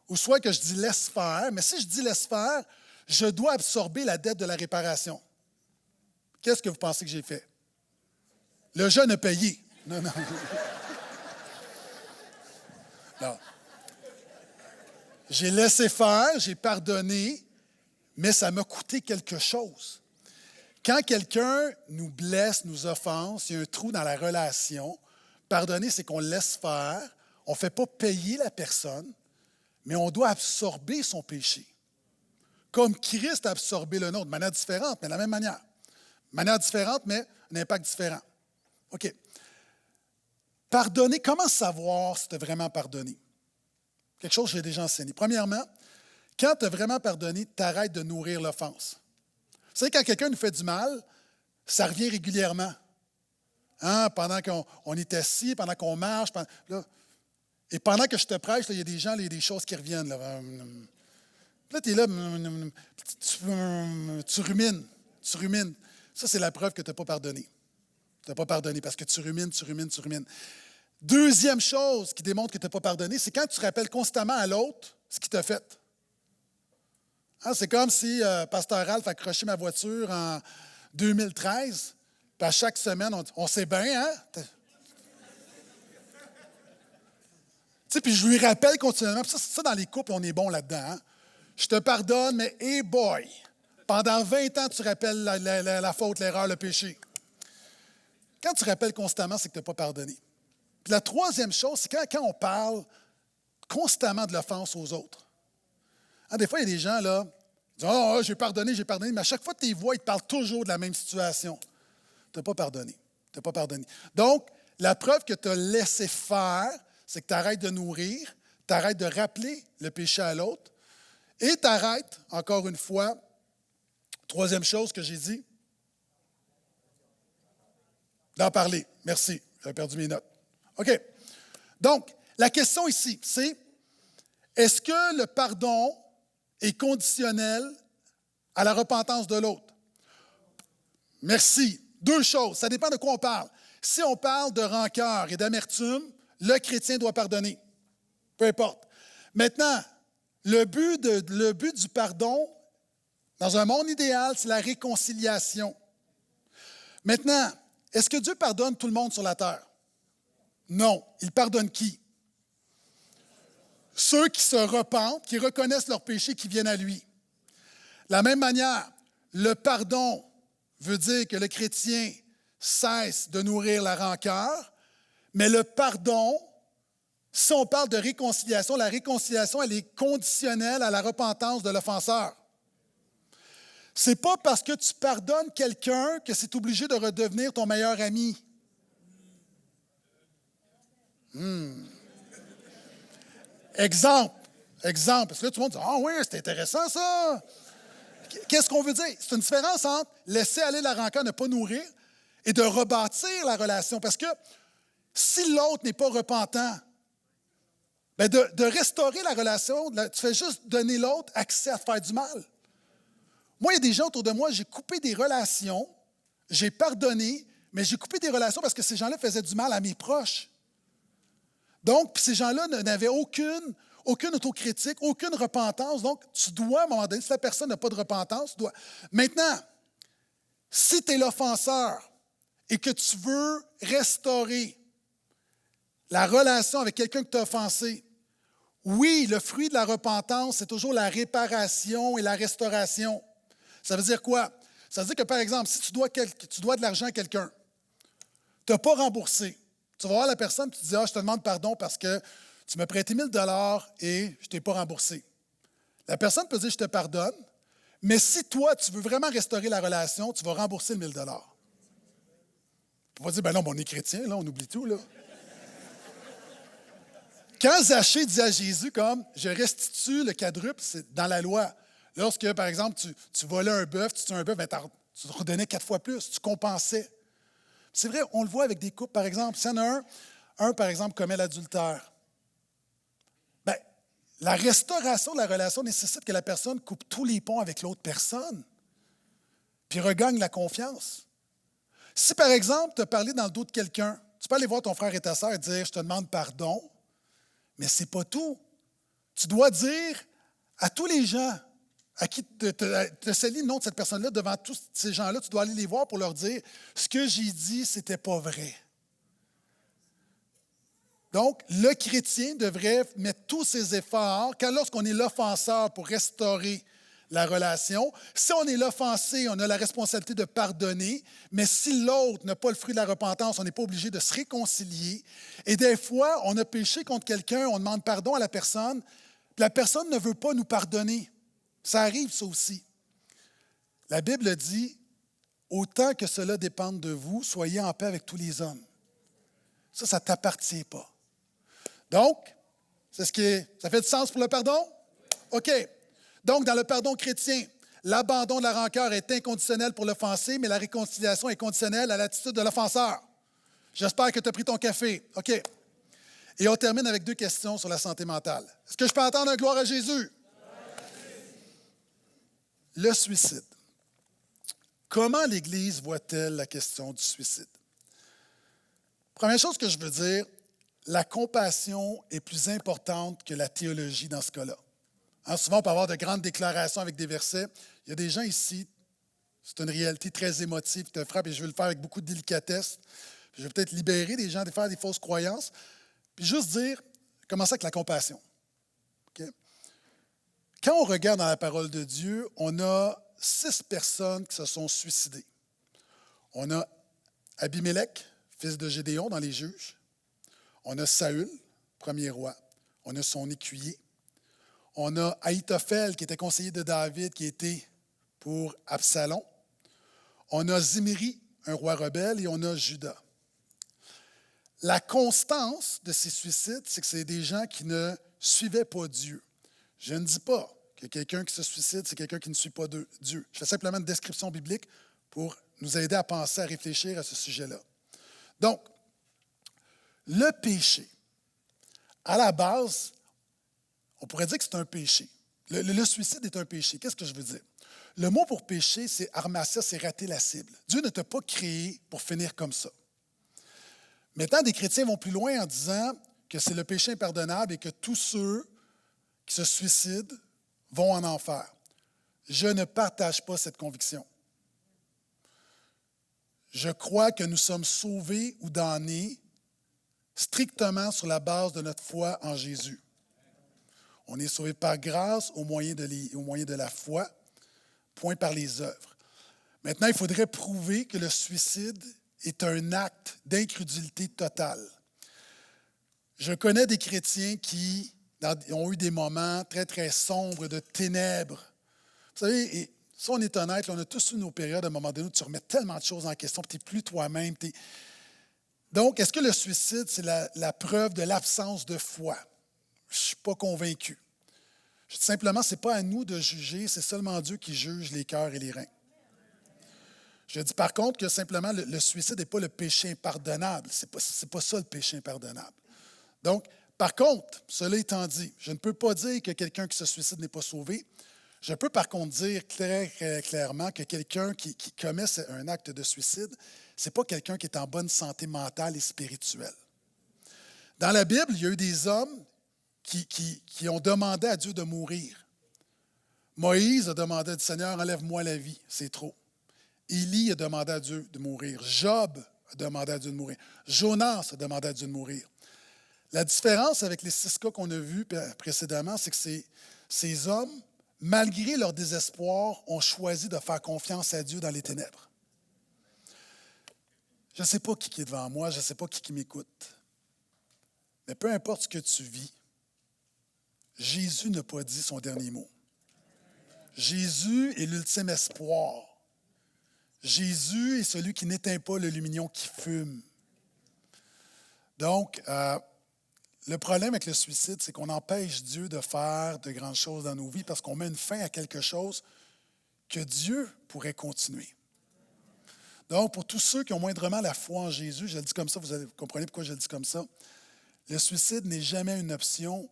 Ou soit que je dis laisse faire, mais si je dis laisse faire, je dois absorber la dette de la réparation. Qu'est-ce que vous pensez que j'ai fait? Le jeune a payé. Non. Non. J'ai laissé faire, j'ai pardonné, mais ça m'a coûté quelque chose. Quand quelqu'un nous blesse, nous offense, il y a un trou dans la relation, pardonner, c'est qu'on laisse faire, on ne fait pas payer la personne, mais on doit absorber son péché. Comme Christ a absorbé le nôtre, de manière différente, mais de la même manière. De manière différente, mais un impact différent. OK. Pardonner, comment savoir si tu as vraiment pardonné? Quelque chose que j'ai déjà enseigné. Premièrement, quand tu as vraiment pardonné, tu arrêtes de nourrir l'offense. Vous savez, quand quelqu'un nous fait du mal, ça revient régulièrement. Hein? Pendant qu'on est assis, pendant qu'on marche. Et pendant que je te prêche, il y a des gens, il y a des choses qui reviennent. Là, tu es là, tu rumines. Ça, c'est la preuve que tu n'as pas pardonné. Tu n'as pas pardonné parce que tu rumines. Deuxième chose qui démontre que tu n'as pas pardonné, c'est quand tu rappelles constamment à l'autre ce qu'il t'a fait. Hein, c'est comme si Pasteur Ralph a accroché ma voiture en 2013, puis à chaque semaine, on sait bien, hein? Tu sais, puis je lui rappelle continuellement. Puis ça, dans les couples, on est bon là-dedans. Hein? Je te pardonne, mais hey boy, pendant 20 ans, tu rappelles la faute, l'erreur, le péché. Quand tu rappelles constamment, c'est que tu n'as pas pardonné. Puis la troisième chose, c'est quand on parle constamment de l'offense aux autres. Hein, des fois, il y a des gens, là, qui disent « Oh, j'ai pardonné, mais à chaque fois que tu les vois, ils te parlent toujours de la même situation. Tu n'as pas pardonné. Donc, la preuve que tu as laissé faire, c'est que tu arrêtes de nourrir, tu arrêtes de rappeler le péché à l'autre, et tu arrêtes, encore une fois, troisième chose que j'ai dit, d'en parler. Merci, j'avais perdu mes notes. OK. Donc, la question ici, c'est, est-ce que le pardon est conditionnel à la repentance de l'autre? Merci. Deux choses, ça dépend de quoi on parle. Si on parle de rancœur et d'amertume, le chrétien doit pardonner. Peu importe. Maintenant, le but du pardon, dans un monde idéal, c'est la réconciliation. Maintenant, est-ce que Dieu pardonne tout le monde sur la terre? Non. Il pardonne qui? Ceux qui se repentent, qui reconnaissent leurs péchés, qui viennent à lui. De la même manière, le pardon veut dire que le chrétien cesse de nourrir la rancœur, mais le pardon, si on parle de réconciliation, la réconciliation, elle est conditionnelle à la repentance de l'offenseur. Ce n'est pas parce que tu pardonnes quelqu'un que c'est obligé de redevenir ton meilleur ami. Exemple, parce que là, tout le monde dit « Ah oui, c'est intéressant ça! » Qu'est-ce qu'on veut dire? C'est une différence entre laisser aller la rancœur, ne pas nourrir, et de rebâtir la relation. Parce que si l'autre n'est pas repentant, bien de restaurer la relation, tu fais juste donner l'autre accès à te faire du mal. Moi, il y a des gens autour de moi, j'ai coupé des relations, j'ai pardonné, mais j'ai coupé des relations parce que ces gens-là faisaient du mal à mes proches. Donc, ces gens-là n'avaient aucune autocritique, aucune repentance. Donc, tu dois, à un moment donné, si la personne n'a pas de repentance, tu dois. Maintenant, si tu es l'offenseur et que tu veux restaurer la relation avec quelqu'un que tu as offensé, oui, le fruit de la repentance, c'est toujours la réparation et la restauration. Ça veut dire quoi? Ça veut dire que, par exemple, si tu dois de l'argent à quelqu'un, tu n'as pas remboursé, tu vas voir la personne et tu dis « Ah, je te demande pardon parce que tu m'as prêté 1 000 $ et je ne t'ai pas remboursé. » La personne peut dire « Je te pardonne », mais si toi, tu veux vraiment restaurer la relation, tu vas rembourser le 1 000 $. Tu vas dire « Ben non, on est chrétien, là, on oublie tout, là. » Quand Zachée dit à Jésus comme « Je restitue le quadruple », c'est dans la loi. Lorsque, par exemple, tu volais un bœuf, tu tuais un bœuf, ben, tu te redonnais 4 fois plus, tu compensais. C'est vrai, on le voit avec des couples, par exemple. S'il y en a un, par exemple, commet l'adultère, bien, la restauration de la relation nécessite que la personne coupe tous les ponts avec l'autre personne, puis regagne la confiance. Si, par exemple, tu as parlé dans le dos de quelqu'un, tu peux aller voir ton frère et ta sœur et dire « Je te demande pardon », mais ce n'est pas tout. Tu dois dire à tous les gens à qui te salis le nom de cette personne-là, devant tous ces gens-là, tu dois aller les voir pour leur dire « Ce que j'ai dit, ce n'était pas vrai. » Donc, le chrétien devrait mettre tous ses efforts, lorsqu'on est l'offenseur, pour restaurer la relation. Si on est l'offensé, on a la responsabilité de pardonner, mais si l'autre n'a pas le fruit de la repentance, on n'est pas obligé de se réconcilier. Et des fois, on a péché contre quelqu'un, on demande pardon à la personne, puis la personne ne veut pas nous pardonner. Ça arrive, ça aussi. La Bible dit « Autant que cela dépende de vous, soyez en paix avec tous les hommes. » Ça ne t'appartient pas. Donc, ça fait du sens pour le pardon? OK. Donc, dans le pardon chrétien, l'abandon de la rancœur est inconditionnel pour l'offensé, mais la réconciliation est conditionnelle à l'attitude de l'offenseur. J'espère que tu as pris ton café. OK. Et on termine avec 2 questions sur la santé mentale. Est-ce que je peux entendre un gloire à Jésus? Le suicide. Comment l'Église voit-elle la question du suicide? Première chose que je veux dire, la compassion est plus importante que la théologie dans ce cas-là. Hein, souvent, on peut avoir de grandes déclarations avec des versets. Il y a des gens ici, c'est une réalité très émotive qui te frappe et je veux le faire avec beaucoup de délicatesse. Puis je vais peut-être libérer des gens de faire des fausses croyances. Puis juste dire, commencer avec la compassion. Okay? Quand on regarde dans la parole de Dieu, on a 6 personnes qui se sont suicidées. On a Abimelech, fils de Gédéon, dans les Juges. On a Saül, premier roi. On a son écuyer. On a Ahitophel, qui était conseiller de David, qui était pour Absalom. On a Zimri, un roi rebelle, et on a Judas. La constance de ces suicides, c'est que c'est des gens qui ne suivaient pas Dieu. Je ne dis pas que quelqu'un qui se suicide, c'est quelqu'un qui ne suit pas Dieu. Je fais simplement une description biblique pour nous aider à penser, à réfléchir à ce sujet-là. Donc, le péché, à la base, on pourrait dire que c'est un péché. Le suicide est un péché. Qu'est-ce que je veux dire? Le mot pour péché, c'est armatia, c'est rater la cible. Dieu ne t'a pas créé pour finir comme ça. Maintenant, des chrétiens vont plus loin en disant que c'est le péché impardonnable et que tous ceux qui se suicident vont en enfer. Je ne partage pas cette conviction. Je crois que nous sommes sauvés ou damnés strictement sur la base de notre foi en Jésus. On est sauvés par grâce au moyen de la foi, point par les œuvres. Maintenant, il faudrait prouver que le suicide est un acte d'incrédulité totale. Je connais des chrétiens qui ont eu des moments très, très sombres de ténèbres. Vous savez, et si on est honnête, là, on a tous eu nos périodes à un moment donné où tu remets tellement de choses en question, tu n'es plus toi-même. Donc, est-ce que le suicide, c'est la preuve de l'absence de foi? Je ne suis pas convaincu. Simplement, ce n'est pas à nous de juger, c'est seulement Dieu qui juge les cœurs et les reins. Je dis par contre que simplement, le suicide n'est pas le péché impardonnable. Ce n'est pas ça le péché impardonnable. Donc, par contre, cela étant dit, je ne peux pas dire que quelqu'un qui se suicide n'est pas sauvé. Je peux par contre dire très clairement que quelqu'un qui commet un acte de suicide, ce n'est pas quelqu'un qui est en bonne santé mentale et spirituelle. Dans la Bible, il y a eu des hommes qui ont demandé à Dieu de mourir. Moïse a demandé au Seigneur, enlève-moi la vie, c'est trop. Élie a demandé à Dieu de mourir. Job a demandé à Dieu de mourir. Jonas a demandé à Dieu de mourir. La différence avec les 6 cas qu'on a vus précédemment, c'est que ces hommes, malgré leur désespoir, ont choisi de faire confiance à Dieu dans les ténèbres. Je ne sais pas qui est devant moi, je ne sais pas qui m'écoute. Mais peu importe ce que tu vis, Jésus n'a pas dit son dernier mot. Jésus est l'ultime espoir. Jésus est celui qui n'éteint pas le lumignon qui fume. Donc, le problème avec le suicide, c'est qu'on empêche Dieu de faire de grandes choses dans nos vies parce qu'on met une fin à quelque chose que Dieu pourrait continuer. Donc, pour tous ceux qui ont moindrement la foi en Jésus, je le dis comme ça, vous comprenez pourquoi je le dis comme ça, le suicide n'est jamais une option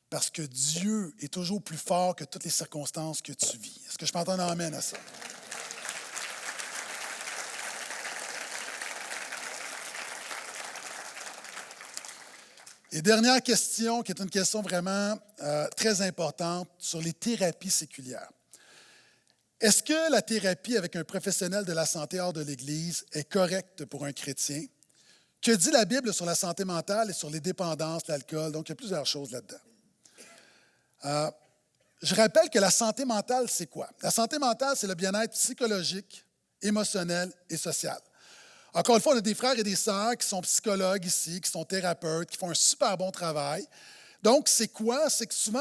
parce que Dieu est toujours plus fort que toutes les circonstances que tu vis. Est-ce que je peux entendre un amen à ça? Et dernière question, qui est une question vraiment très importante, sur les thérapies séculières. Est-ce que la thérapie avec un professionnel de la santé hors de l'Église est correcte pour un chrétien? Que dit la Bible sur la santé mentale et sur les dépendances, l'alcool? Donc, il y a plusieurs choses là-dedans. Je rappelle que la santé mentale, c'est quoi? La santé mentale, c'est le bien-être psychologique, émotionnel et social. Encore une fois, on a des frères et des sœurs qui sont psychologues ici, qui sont thérapeutes, qui font un super bon travail. Donc, c'est quoi? C'est que souvent,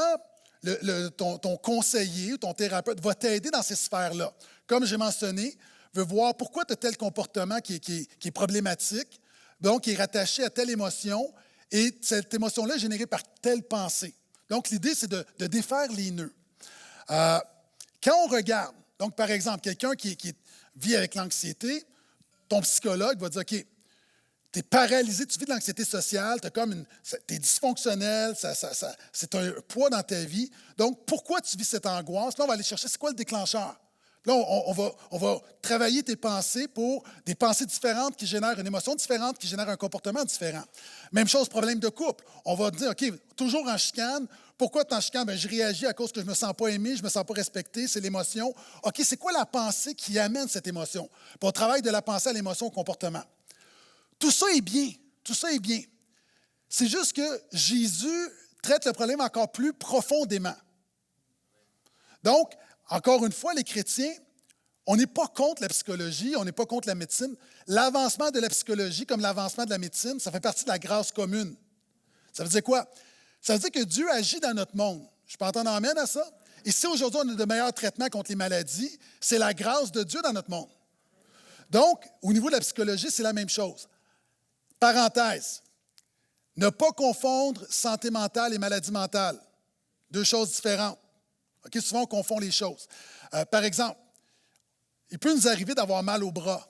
ton conseiller ou ton thérapeute va t'aider dans ces sphères-là. Comme j'ai mentionné, veut voir pourquoi tu as tel comportement qui est problématique, donc qui est rattaché à telle émotion, et cette émotion-là est générée par telle pensée. Donc, l'idée, c'est de défaire les nœuds. Quand on regarde, donc par exemple, quelqu'un qui vit avec l'anxiété, ton psychologue va dire, OK, tu es paralysé, tu vis de l'anxiété sociale, tu es dysfonctionnel, c'est un poids dans ta vie. Donc, pourquoi tu vis cette angoisse? Là, on va aller chercher, c'est quoi le déclencheur? Là, on va travailler tes pensées pour des pensées différentes qui génèrent une émotion différente, qui génèrent un comportement différent. Même chose, problème de couple. On va dire, OK, toujours en chicane. Pourquoi tu es en chicane? Bien, je réagis à cause que je ne me sens pas aimé, je ne me sens pas respecté, c'est l'émotion. OK, c'est quoi la pensée qui amène cette émotion? Puis on travaille de la pensée à l'émotion au comportement. Tout ça est bien. Tout ça est bien. C'est juste que Jésus traite le problème encore plus profondément. Donc, encore une fois, les chrétiens, on n'est pas contre la psychologie, on n'est pas contre la médecine. L'avancement de la psychologie, comme l'avancement de la médecine, ça fait partie de la grâce commune. Ça veut dire quoi? Ça veut dire que Dieu agit dans notre monde. Je peux entendre amène à ça? Et si aujourd'hui on a de meilleurs traitements contre les maladies, c'est la grâce de Dieu dans notre monde. Donc, au niveau de la psychologie, c'est la même chose. Parenthèse, ne pas confondre santé mentale et maladie mentale. Deux choses différentes. Okay, souvent, on confond les choses. Par exemple, il peut nous arriver d'avoir mal au bras.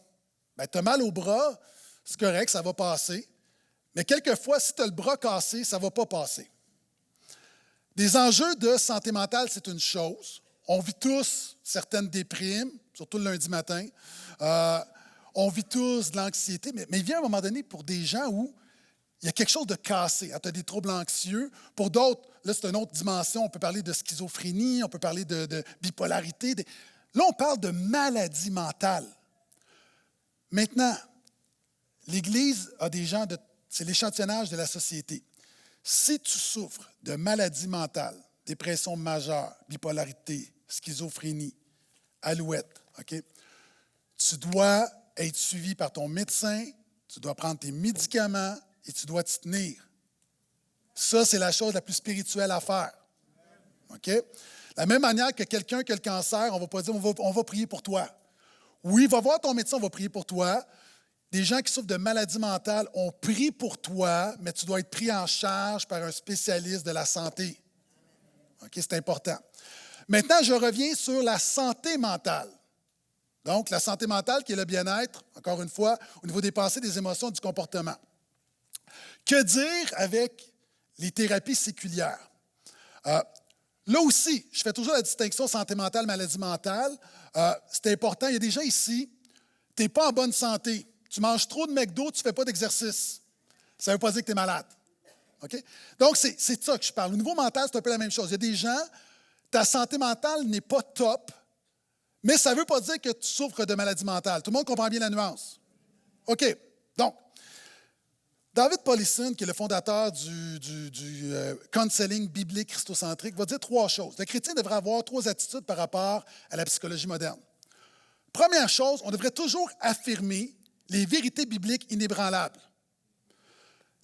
Bien, tu as mal au bras, c'est correct, ça va passer. Mais quelquefois, si tu as le bras cassé, ça ne va pas passer. Des enjeux de santé mentale, c'est une chose. On vit tous certaines déprimes, surtout le lundi matin. On vit tous de l'anxiété. Mais il vient un moment donné pour des gens où il y a quelque chose de cassé. Tu as des troubles anxieux. Pour d'autres, là, c'est une autre dimension. On peut parler de schizophrénie, on peut parler de bipolarité. Là, on parle de maladie mentale. Maintenant, l'Église a des gens, c'est l'échantillonnage de la société. Si tu souffres de maladie mentale, dépression majeure, bipolarité, schizophrénie, alouette, OK? Tu dois être suivi par ton médecin, tu dois prendre tes médicaments et tu dois t'y tenir. Ça, c'est la chose la plus spirituelle à faire. OK? De la même manière que quelqu'un qui a le cancer, on ne va pas dire on va prier pour toi. Oui, va voir ton médecin, on va prier pour toi. Des gens qui souffrent de maladies mentales, on prie pour toi, mais tu dois être pris en charge par un spécialiste de la santé. OK, c'est important. Maintenant, je reviens sur la santé mentale. Donc, la santé mentale qui est le bien-être, encore une fois, au niveau des pensées, des émotions, du comportement. Que dire avec les thérapies séculières? Là aussi, je fais toujours la distinction santé mentale, maladie mentale. C'est important. Il y a des gens ici, tu n'es pas en bonne santé. Tu manges trop de McDo, tu ne fais pas d'exercice. Ça ne veut pas dire que tu es malade. OK? Donc, c'est de ça que je parle. Au niveau mental, c'est un peu la même chose. Il y a des gens, ta santé mentale n'est pas top, mais ça ne veut pas dire que tu souffres de maladie mentale. Tout le monde comprend bien la nuance. OK. Donc, David Powlison, qui est le fondateur du counseling biblique christocentrique, va dire 3 choses. Le chrétien devrait avoir 3 attitudes par rapport à la psychologie moderne. Première chose, on devrait toujours affirmer les vérités bibliques inébranlables.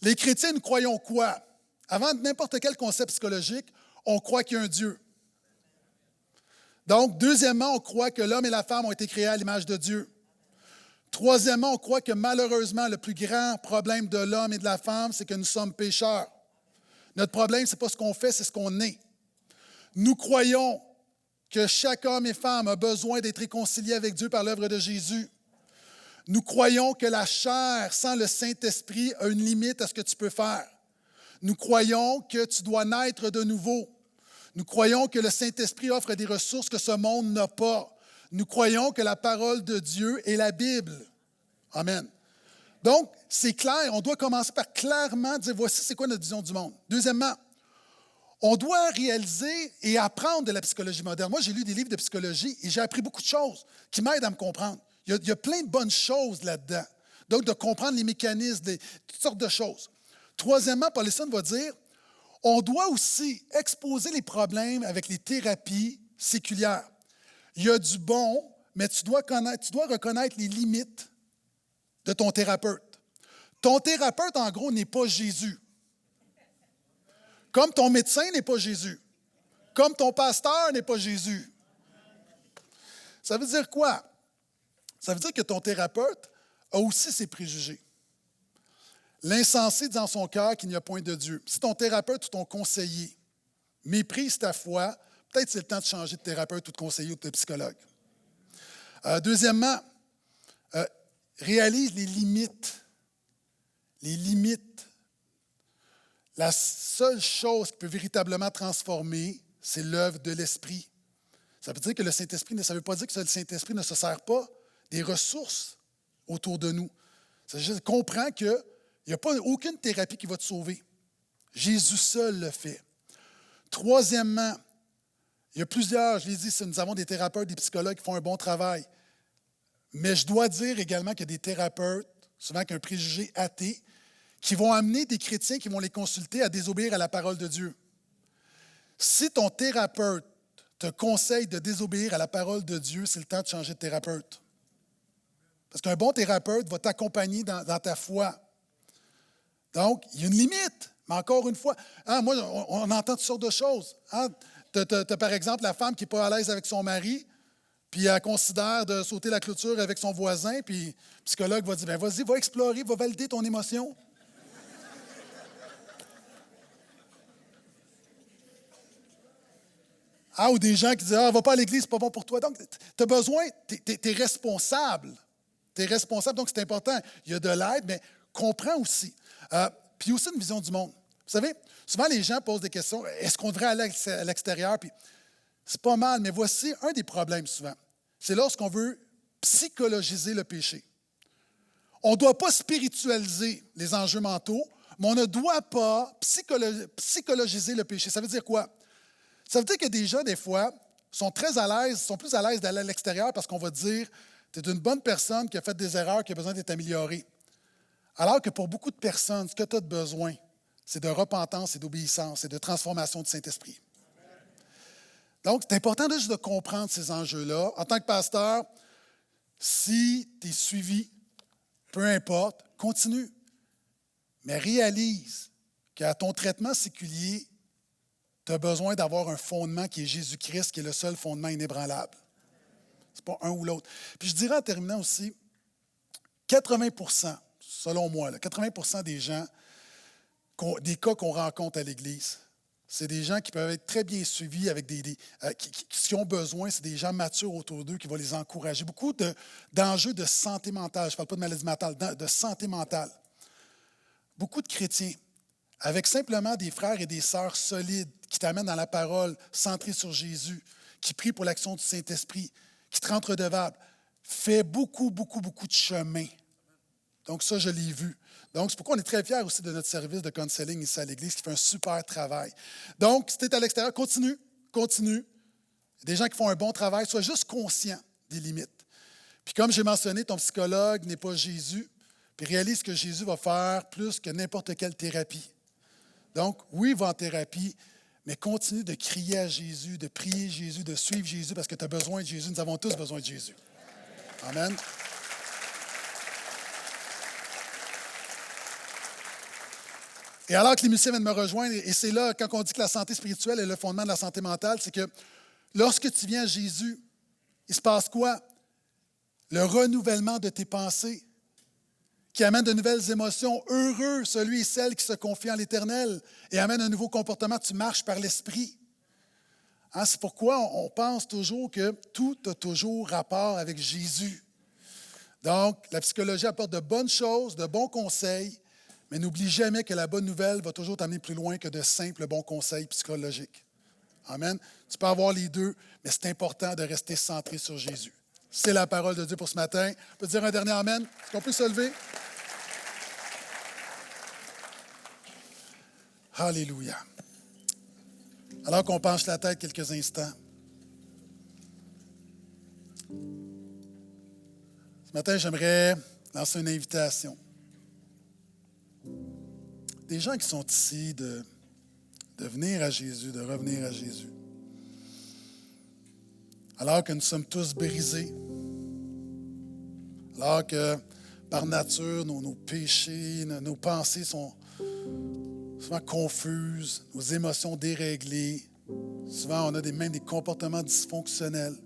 Les chrétiens, nous croyons quoi? Avant n'importe quel concept psychologique, on croit qu'il y a un Dieu. Donc, deuxièmement, on croit que l'homme et la femme ont été créés à l'image de Dieu. Troisièmement, on croit que malheureusement, le plus grand problème de l'homme et de la femme, c'est que nous sommes pécheurs. Notre problème, ce n'est pas ce qu'on fait, c'est ce qu'on est. Nous croyons que chaque homme et femme a besoin d'être réconcilié avec Dieu par l'œuvre de Jésus. Nous croyons que la chair sans le Saint-Esprit a une limite à ce que tu peux faire. Nous croyons que tu dois naître de nouveau. Nous croyons que le Saint-Esprit offre des ressources que ce monde n'a pas. Nous croyons que la parole de Dieu est la Bible. Amen. Donc, c'est clair, on doit commencer par clairement dire, voici c'est quoi notre vision du monde. Deuxièmement, on doit réaliser et apprendre de la psychologie moderne. Moi, j'ai lu des livres de psychologie et j'ai appris beaucoup de choses qui m'aident à me comprendre. Il y a plein de bonnes choses là-dedans. Donc, de comprendre les mécanismes, toutes sortes de choses. Troisièmement, Powlison va dire, on doit aussi exposer les problèmes avec les thérapies séculières. Il y a du bon, mais tu dois reconnaître les limites de ton thérapeute. Ton thérapeute, en gros, n'est pas Jésus. Comme ton médecin n'est pas Jésus. Comme ton pasteur n'est pas Jésus. Ça veut dire quoi? Ça veut dire que ton thérapeute a aussi ses préjugés. L'insensé dit dans son cœur qu'il n'y a point de Dieu. Si ton thérapeute ou ton conseiller méprise ta foi, peut-être c'est le temps de changer de thérapeute ou de conseiller ou de psychologue. Deuxièmement, réalise les limites. Les limites. La seule chose qui peut véritablement transformer, c'est l'œuvre de l'Esprit. Ça veut dire que le Saint-Esprit, ça ne veut pas dire que le Saint-Esprit ne se sert pas des ressources autour de nous. Ça veut dire comprends qu'il n'y a pas aucune thérapie qui va te sauver. Jésus seul le fait. Troisièmement, il y a plusieurs, je l'ai dit, nous avons des thérapeutes, des psychologues qui font un bon travail. Mais je dois dire également qu'il y a des thérapeutes, souvent avec un préjugé athée, qui vont amener des chrétiens qui vont les consulter à désobéir à la parole de Dieu. Si ton thérapeute te conseille de désobéir à la parole de Dieu, c'est le temps de changer de thérapeute. Parce qu'un bon thérapeute va t'accompagner dans ta foi. Donc, il y a une limite. Mais encore une fois, moi, on entend toutes sortes de choses. Tu as, par exemple, la femme qui n'est pas à l'aise avec son mari, puis elle considère de sauter la clôture avec son voisin, puis le psychologue va dire, ben vas-y, va explorer, va valider ton émotion. Ou des gens qui disent, va pas à l'église, c'est pas bon pour toi. Donc, tu as besoin, tu es responsable. Tu es responsable, donc c'est important. Il y a de l'aide, mais comprends aussi. Puis aussi une vision du monde. Vous savez, souvent les gens posent des questions, est-ce qu'on devrait aller à l'extérieur? Puis c'est pas mal, mais voici un des problèmes souvent. C'est lorsqu'on veut psychologiser le péché. On ne doit pas spiritualiser les enjeux mentaux, Mais on ne doit pas psychologiser le péché. Ça veut dire quoi? Ça veut dire que des gens, des fois, sont très à l'aise, sont plus à l'aise d'aller à l'extérieur parce qu'on va dire « tu es une bonne personne qui a fait des erreurs, qui a besoin d'être améliorée ». Alors que pour beaucoup de personnes, ce que tu as besoin, c'est de repentance et d'obéissance et de transformation du Saint-Esprit. Donc, c'est important juste de comprendre ces enjeux-là. En tant que pasteur, si tu es suivi, peu importe, continue. Mais réalise qu'à ton traitement séculier, tu as besoin d'avoir un fondement qui est Jésus-Christ, qui est le seul fondement inébranlable. Ce n'est pas un ou l'autre. Puis je dirais en terminant aussi, 80%, selon moi, 80% des gens, des cas qu'on rencontre à l'Église, c'est des gens qui peuvent être très bien suivis avec qui ont besoin, c'est des gens matures autour d'eux qui vont les encourager. Beaucoup d'enjeux de santé mentale, je ne parle pas de maladie mentale, de santé mentale. Beaucoup de chrétiens, avec simplement des frères et des sœurs solides qui t'amènent dans la parole, centrés sur Jésus, qui prient pour l'action du Saint-Esprit, qui te rendent redevable, fait beaucoup de chemin. Donc ça, je l'ai vu. Donc, c'est pourquoi on est très fiers aussi de notre service de counseling ici à l'Église qui fait un super travail. Donc, si tu es à l'extérieur, continue. Il y a des gens qui font un bon travail, sois juste conscient des limites. Puis comme j'ai mentionné, ton psychologue n'est pas Jésus, puis réalise que Jésus va faire plus que n'importe quelle thérapie. Donc, oui, va en thérapie, mais continue de crier à Jésus, de prier Jésus, de suivre Jésus parce que tu as besoin de Jésus. Nous avons tous besoin de Jésus. Amen. Et alors que les musiciens viennent me rejoindre, et c'est là, quand on dit que la santé spirituelle est le fondement de la santé mentale, c'est que lorsque tu viens à Jésus, il se passe quoi? Le renouvellement de tes pensées qui amène de nouvelles émotions. Heureux celui et celle qui se confie en l'Éternel et amène un nouveau comportement. Tu marches par l'Esprit. Hein, c'est pourquoi on pense toujours que tout a toujours rapport avec Jésus. Donc, la psychologie apporte de bonnes choses, de bons conseils, mais n'oublie jamais que la bonne nouvelle va toujours t'amener plus loin que de simples bons conseils psychologiques. Amen. Tu peux avoir les deux, mais c'est important de rester centré sur Jésus. C'est la parole de Dieu pour ce matin. On peut dire un dernier Amen? Est-ce qu'on peut se lever? Alléluia. Alors qu'on penche la tête quelques instants. Ce matin, j'aimerais lancer une invitation. Des gens qui sont ici de venir à Jésus, de revenir à Jésus. Alors que nous sommes tous brisés, alors que par nature, nos péchés, nos pensées sont souvent confuses, nos émotions déréglées. Souvent, on a même des comportements dysfonctionnels.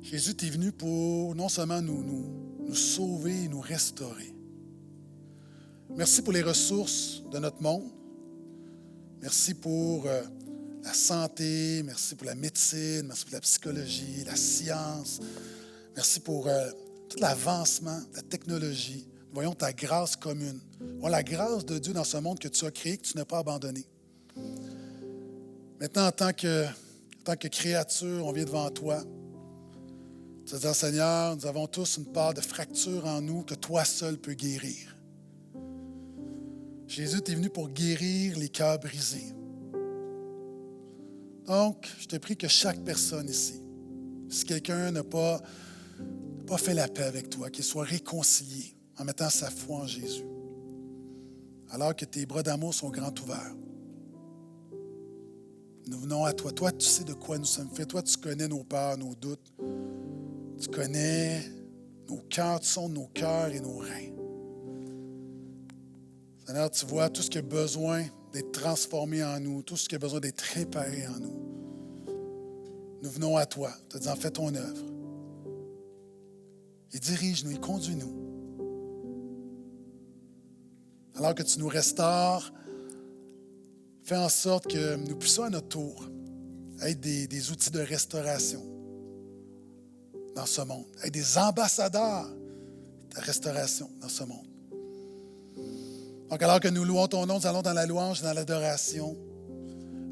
Jésus est venu pour non seulement nous sauver et nous restaurer. Merci pour les ressources de notre monde. Merci pour la santé, merci pour la médecine, merci pour la psychologie, la science. Merci pour tout l'avancement, la technologie. Nous voyons ta grâce commune. Nous voyons la grâce de Dieu dans ce monde que tu as créé, que tu n'as pas abandonné. Maintenant, en tant que créature, on vient devant toi. Tu vas dire, Seigneur, nous avons tous une part de fracture en nous que toi seul peux guérir. Jésus est venu pour guérir les cœurs brisés. Donc, je te prie que chaque personne ici, si quelqu'un n'a pas fait la paix avec toi, qu'il soit réconcilié en mettant sa foi en Jésus, alors que tes bras d'amour sont grands ouverts. Nous venons à toi. Toi, tu sais de quoi nous sommes faits. Toi, tu connais nos peurs, nos doutes. Tu connais nos cœurs, tu sondes nos cœurs et nos reins. Seigneur, tu vois tout ce qui a besoin d'être transformé en nous, tout ce qui a besoin d'être réparé en nous. Nous venons à toi, te disant, fais ton œuvre. Et dirige-nous, et conduis-nous. Alors que tu nous restaures, fais en sorte que nous puissions à notre tour être des outils de restauration dans ce monde, être des ambassadeurs de restauration dans ce monde. Donc, alors que nous louons ton nom, nous allons dans la louange, dans l'adoration.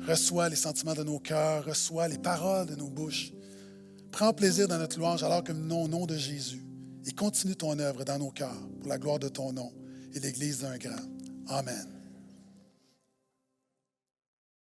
Reçois les sentiments de nos cœurs, reçois les paroles de nos bouches. Prends plaisir dans notre louange alors que nous venons au nom de Jésus. Et continue ton œuvre dans nos cœurs pour la gloire de ton nom. et l'Église d'un grand. Amen.